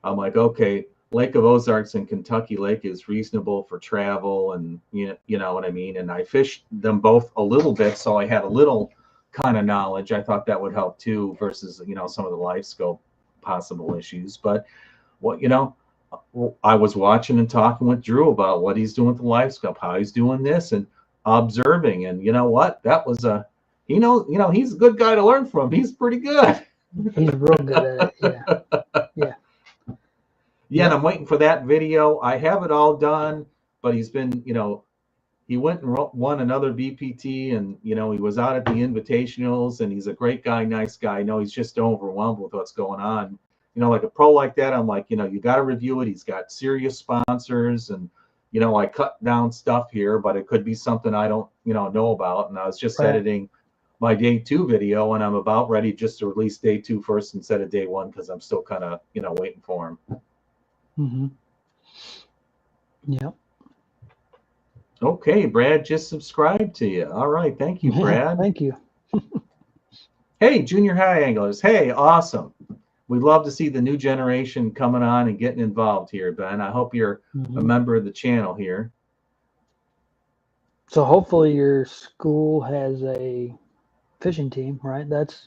I'm like, okay, Lake of Ozarks and Kentucky Lake is reasonable for travel, and you know what I mean. And I fished them both a little bit, so I had a little kind of knowledge. I thought that would help too, versus some of the life scope possible issues. But I was watching and talking with Drew about what he's doing with the life scope, how he's doing this, and observing. And you know what? That was he's a good guy to learn from. He's pretty good. He's real good at it. Yeah, and I'm waiting for that video. I have it all done, but he's been, he went and won another BPT, and he was out at the invitationals, and he's a great guy, nice guy. No, he's just overwhelmed with what's going on. Like a pro like that, I'm like, you got to review it. He's got serious sponsors, and I cut down stuff here, but it could be something I don't know about. And I was just editing my day 2 video, and I'm about ready just to release day 2 first instead of day 1, because I'm still kind of waiting for him. Mm-hmm. Yep. Okay, Brad just subscribed to you. All right, thank you, Brad. Thank you. Hey, junior high anglers. Hey, awesome. We'd love to see the new generation coming on and getting involved here, Ben. I hope you're a member of the channel here. So hopefully your school has a fishing team, right? That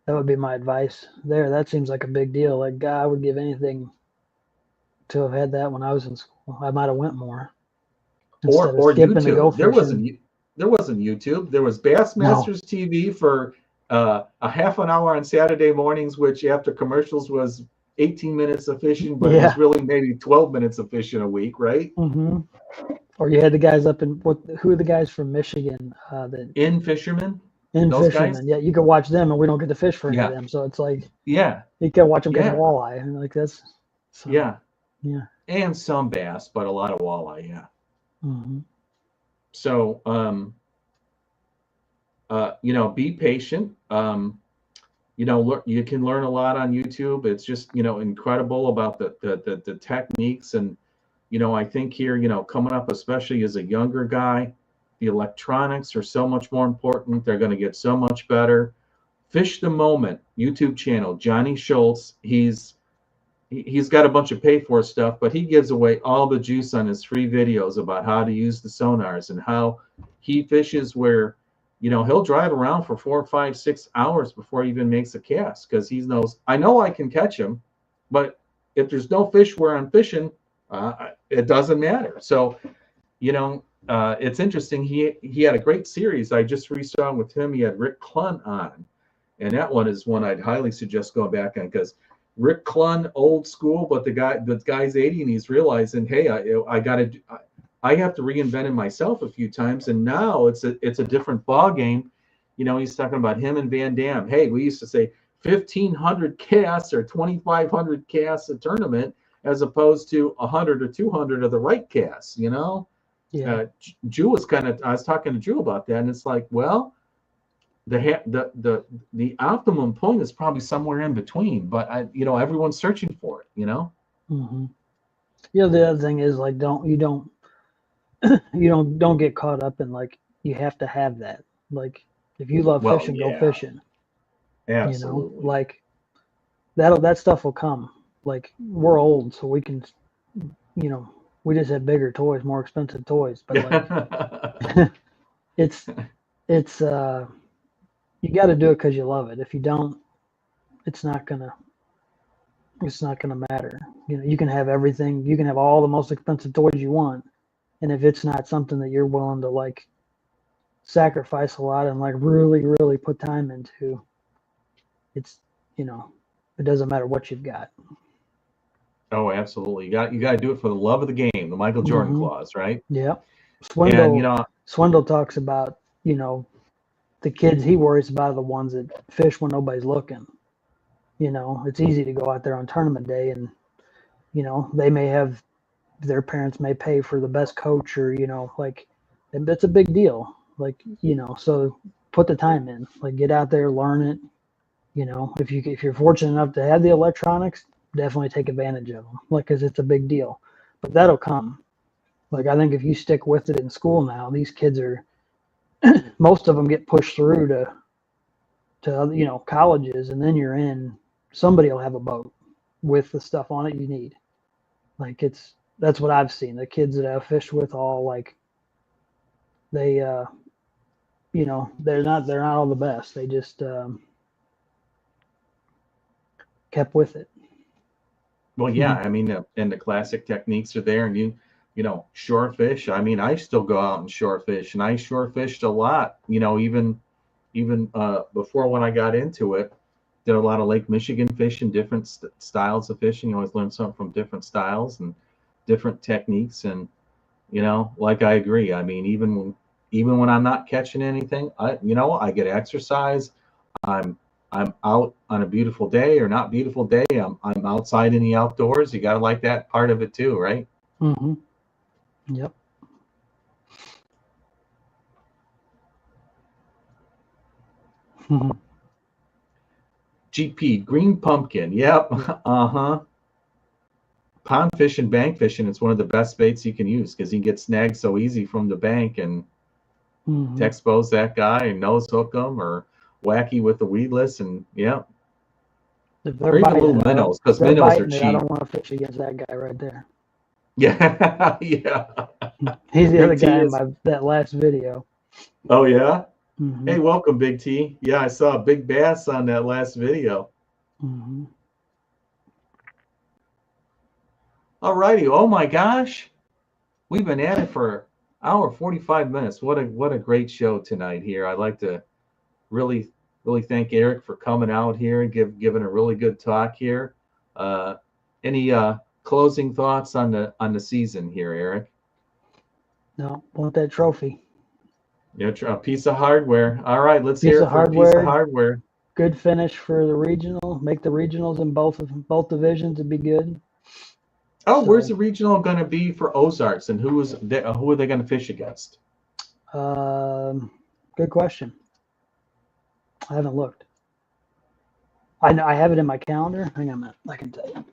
would be my advice there. That seems like a big deal. Like, I would give anything to have had that when I was in school. I might have went more. Or YouTube. There wasn't YouTube. There was Bassmasters TV for a half an hour on Saturday mornings, which after commercials was 18 minutes of fishing, but it was really maybe 12 minutes of fishing a week, right? Mm-hmm. Or you had the guys up in who are the guys from Michigan? In Fishermen. Those Fishermen, guys? Yeah, you can watch them, and we don't get to fish for any of them. So it's like, you can watch them catch walleye, and like that's. So, yeah. And some bass, but a lot of walleye, yeah. Mm-hmm. So, be patient. You can learn a lot on YouTube. It's just, incredible about the techniques. And, I think here, coming up, especially as a younger guy, the electronics are so much more important. They're going to get so much better. Fish the Moment YouTube channel, Johnny Schultz. He's got a bunch of pay-for stuff, but he gives away all the juice on his free videos about how to use the sonars and how he fishes where, he'll drive around for 4, 5, 6 hours before he even makes a cast, because he knows, I know I can catch him, but if there's no fish where I'm fishing, it doesn't matter. So, it's interesting. He had a great series. I just re-saw with him. He had Rick Clunn on, and that one is one I'd highly suggest going back on, because Rick Clunn, old school, but the guy's 80 and he's realizing, hey, I have to reinvent it myself a few times, and now it's a different ball game. He's talking about him and Van Dam. Hey, we used to say 1,500 casts or 2,500 casts a tournament, as opposed to 100 or 200 of the right casts. Drew was I was talking to Drew about that, and it's like, well, the optimum point is probably somewhere in between, but everyone's searching for it. Mm-hmm. The other thing is, like, don't get caught up in, like, you have to have that. Like, if you love fishing, go fishing. Absolutely. Like that stuff will come. Like, we're old, so we can, we just have bigger toys, more expensive toys, but like, it's you got to do it because you love it. If you don't, it's not gonna matter. You can have everything. You can have all the most expensive toys you want, and if it's not something that you're willing to, like, sacrifice a lot and, like, really, really put time into, it's, it doesn't matter what you've got. Oh, absolutely. You got to do it for the love of the game, the Michael Jordan clause, right? Yeah. Swindle talks about, the kids he worries about are the ones that fish when nobody's looking. It's easy to go out there on tournament day, and, they may have, their parents may pay for the best coach, or, like, that's a big deal. Like, so put the time in, like, get out there, learn it. If you're fortunate enough to have the electronics, definitely take advantage of them, like, because it's a big deal. But that'll come. Like, I think if you stick with it in school now, these kids are, most of them get pushed through to colleges, and then you're in, somebody will have a boat with the stuff on it you need. Like, that's what I've seen. The kids that I've fished with, all, like, they they're not all the best. They just kept with it. Well, yeah, I mean, and the classic techniques are there, and shore fish. I mean, I still go out and shore fish, and I shore fished a lot. Even before, when I got into it, did a lot of Lake Michigan fishing, different styles of fishing. You always learn something from different styles and different techniques, and like I agree. I mean, even when I'm not catching anything, I get exercise. I'm I'm out on a beautiful day or not beautiful day. I'm outside in the outdoors. You got to like that part of it too, right? Mm-hmm. Yep. Mm-hmm. GP, green pumpkin. Yep. Uh-huh. Pond fishing, bank fishing, it's one of the best baits you can use because you can get snagged so easy from the bank and Mm-hmm. expose that guy and nose hook them or wacky with the weedless and yeah. If they're Or even biting little it, minnows because they're minnows are biting it. I cheap. don't want to fish against that guy right there. Yeah. Yeah. He's the other Big T guy in is. that last video. Oh yeah. Mm-hmm. Hey, welcome, Big T. Yeah, I saw a big bass on that last video. Mm-hmm. All righty. Oh my gosh. We've been at it for an hour 45 minutes. What a great show tonight here. I'd like to really really thank Eric for coming out here and giving a really good talk here. Uh, any closing thoughts on the season here, Eric? No, want that trophy. Yeah, a piece of hardware. All right, let's Piece hear it of for a piece of hardware. hardware. Good finish for the regional. Make the regionals in both divisions would be good. Oh, where's So, the regional going to be for Ozarks, and who are they going to fish against? good question. I haven't looked. I know I have it in my calendar. Hang on a minute. I can tell you.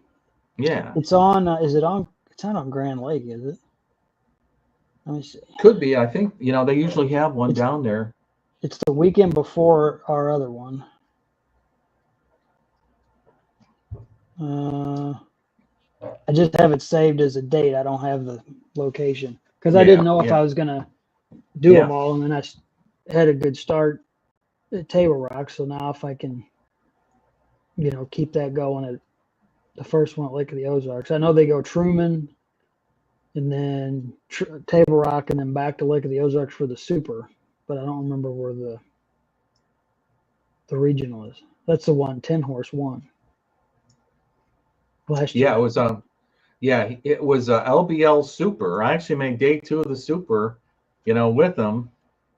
Yeah, It's on. Is it on? It's not on Grand Lake, is it? Let me see. could be. I think they usually have one It's down there. it's the weekend before our other one. Uh, I just have it saved as a date. I don't have the location because I didn't Yeah, know if yeah, I was gonna do them yeah. all, and then had a good start at Table Rock. So now if I can, keep that going at the first one at Lake of the Ozarks. I know they go Truman and then Table Rock and then back to Lake of the Ozarks for the Super, but I don't remember where the regional is. That's the one 10-horse one last Yeah, year. it was yeah, it was LBL Super. I actually made day two of the Super, with him,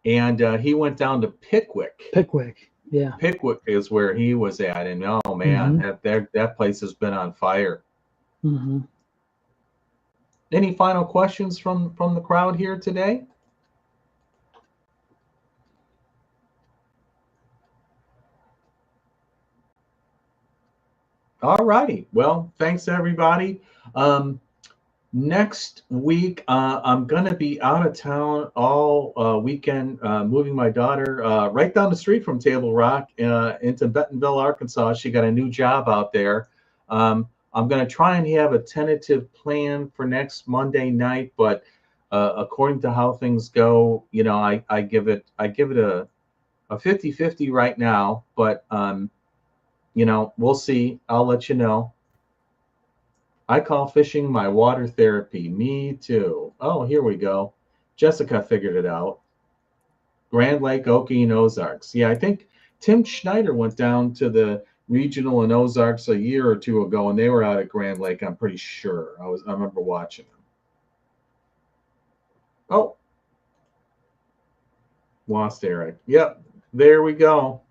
and he went down to Pickwick. Pickwick, yeah. Pickwick is where he was at, and oh man, Mm-hmm. that place has been on fire. Mm-hmm. Any final questions from the crowd here today? All righty. Well, thanks everybody. Next week, I'm going to be out of town all weekend, moving my daughter right down the street from Table Rock into Bentonville, Arkansas. She got a new job out there. I'm going to try and have a tentative plan for next Monday night, but according to how things go, I give it a 50-50 right now, but we'll see. I'll let you know. I call fishing my water therapy. Me too. Oh, here we go. Jessica figured it out. Grand Lake, Okie, and Ozarks. Yeah, I think Tim Schneider went down to the regional in Ozarks a year or two ago, and they were out at Grand Lake. I'm pretty sure. I remember watching them. Oh, lost Eric. Yep, there we go.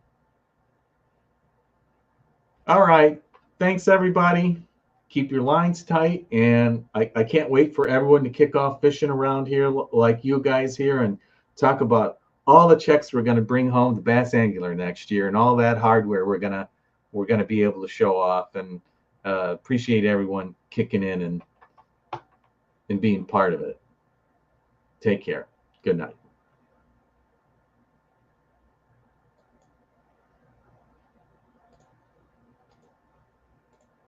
All right. Thanks, everybody. Keep your lines tight. And I can't wait for everyone to kick off fishing around here like you guys here and talk about all the checks we're going to bring home to Bass Angular next year and all that hardware we're gonna be able to show off. And appreciate everyone kicking in and being part of it. Take care. Good night.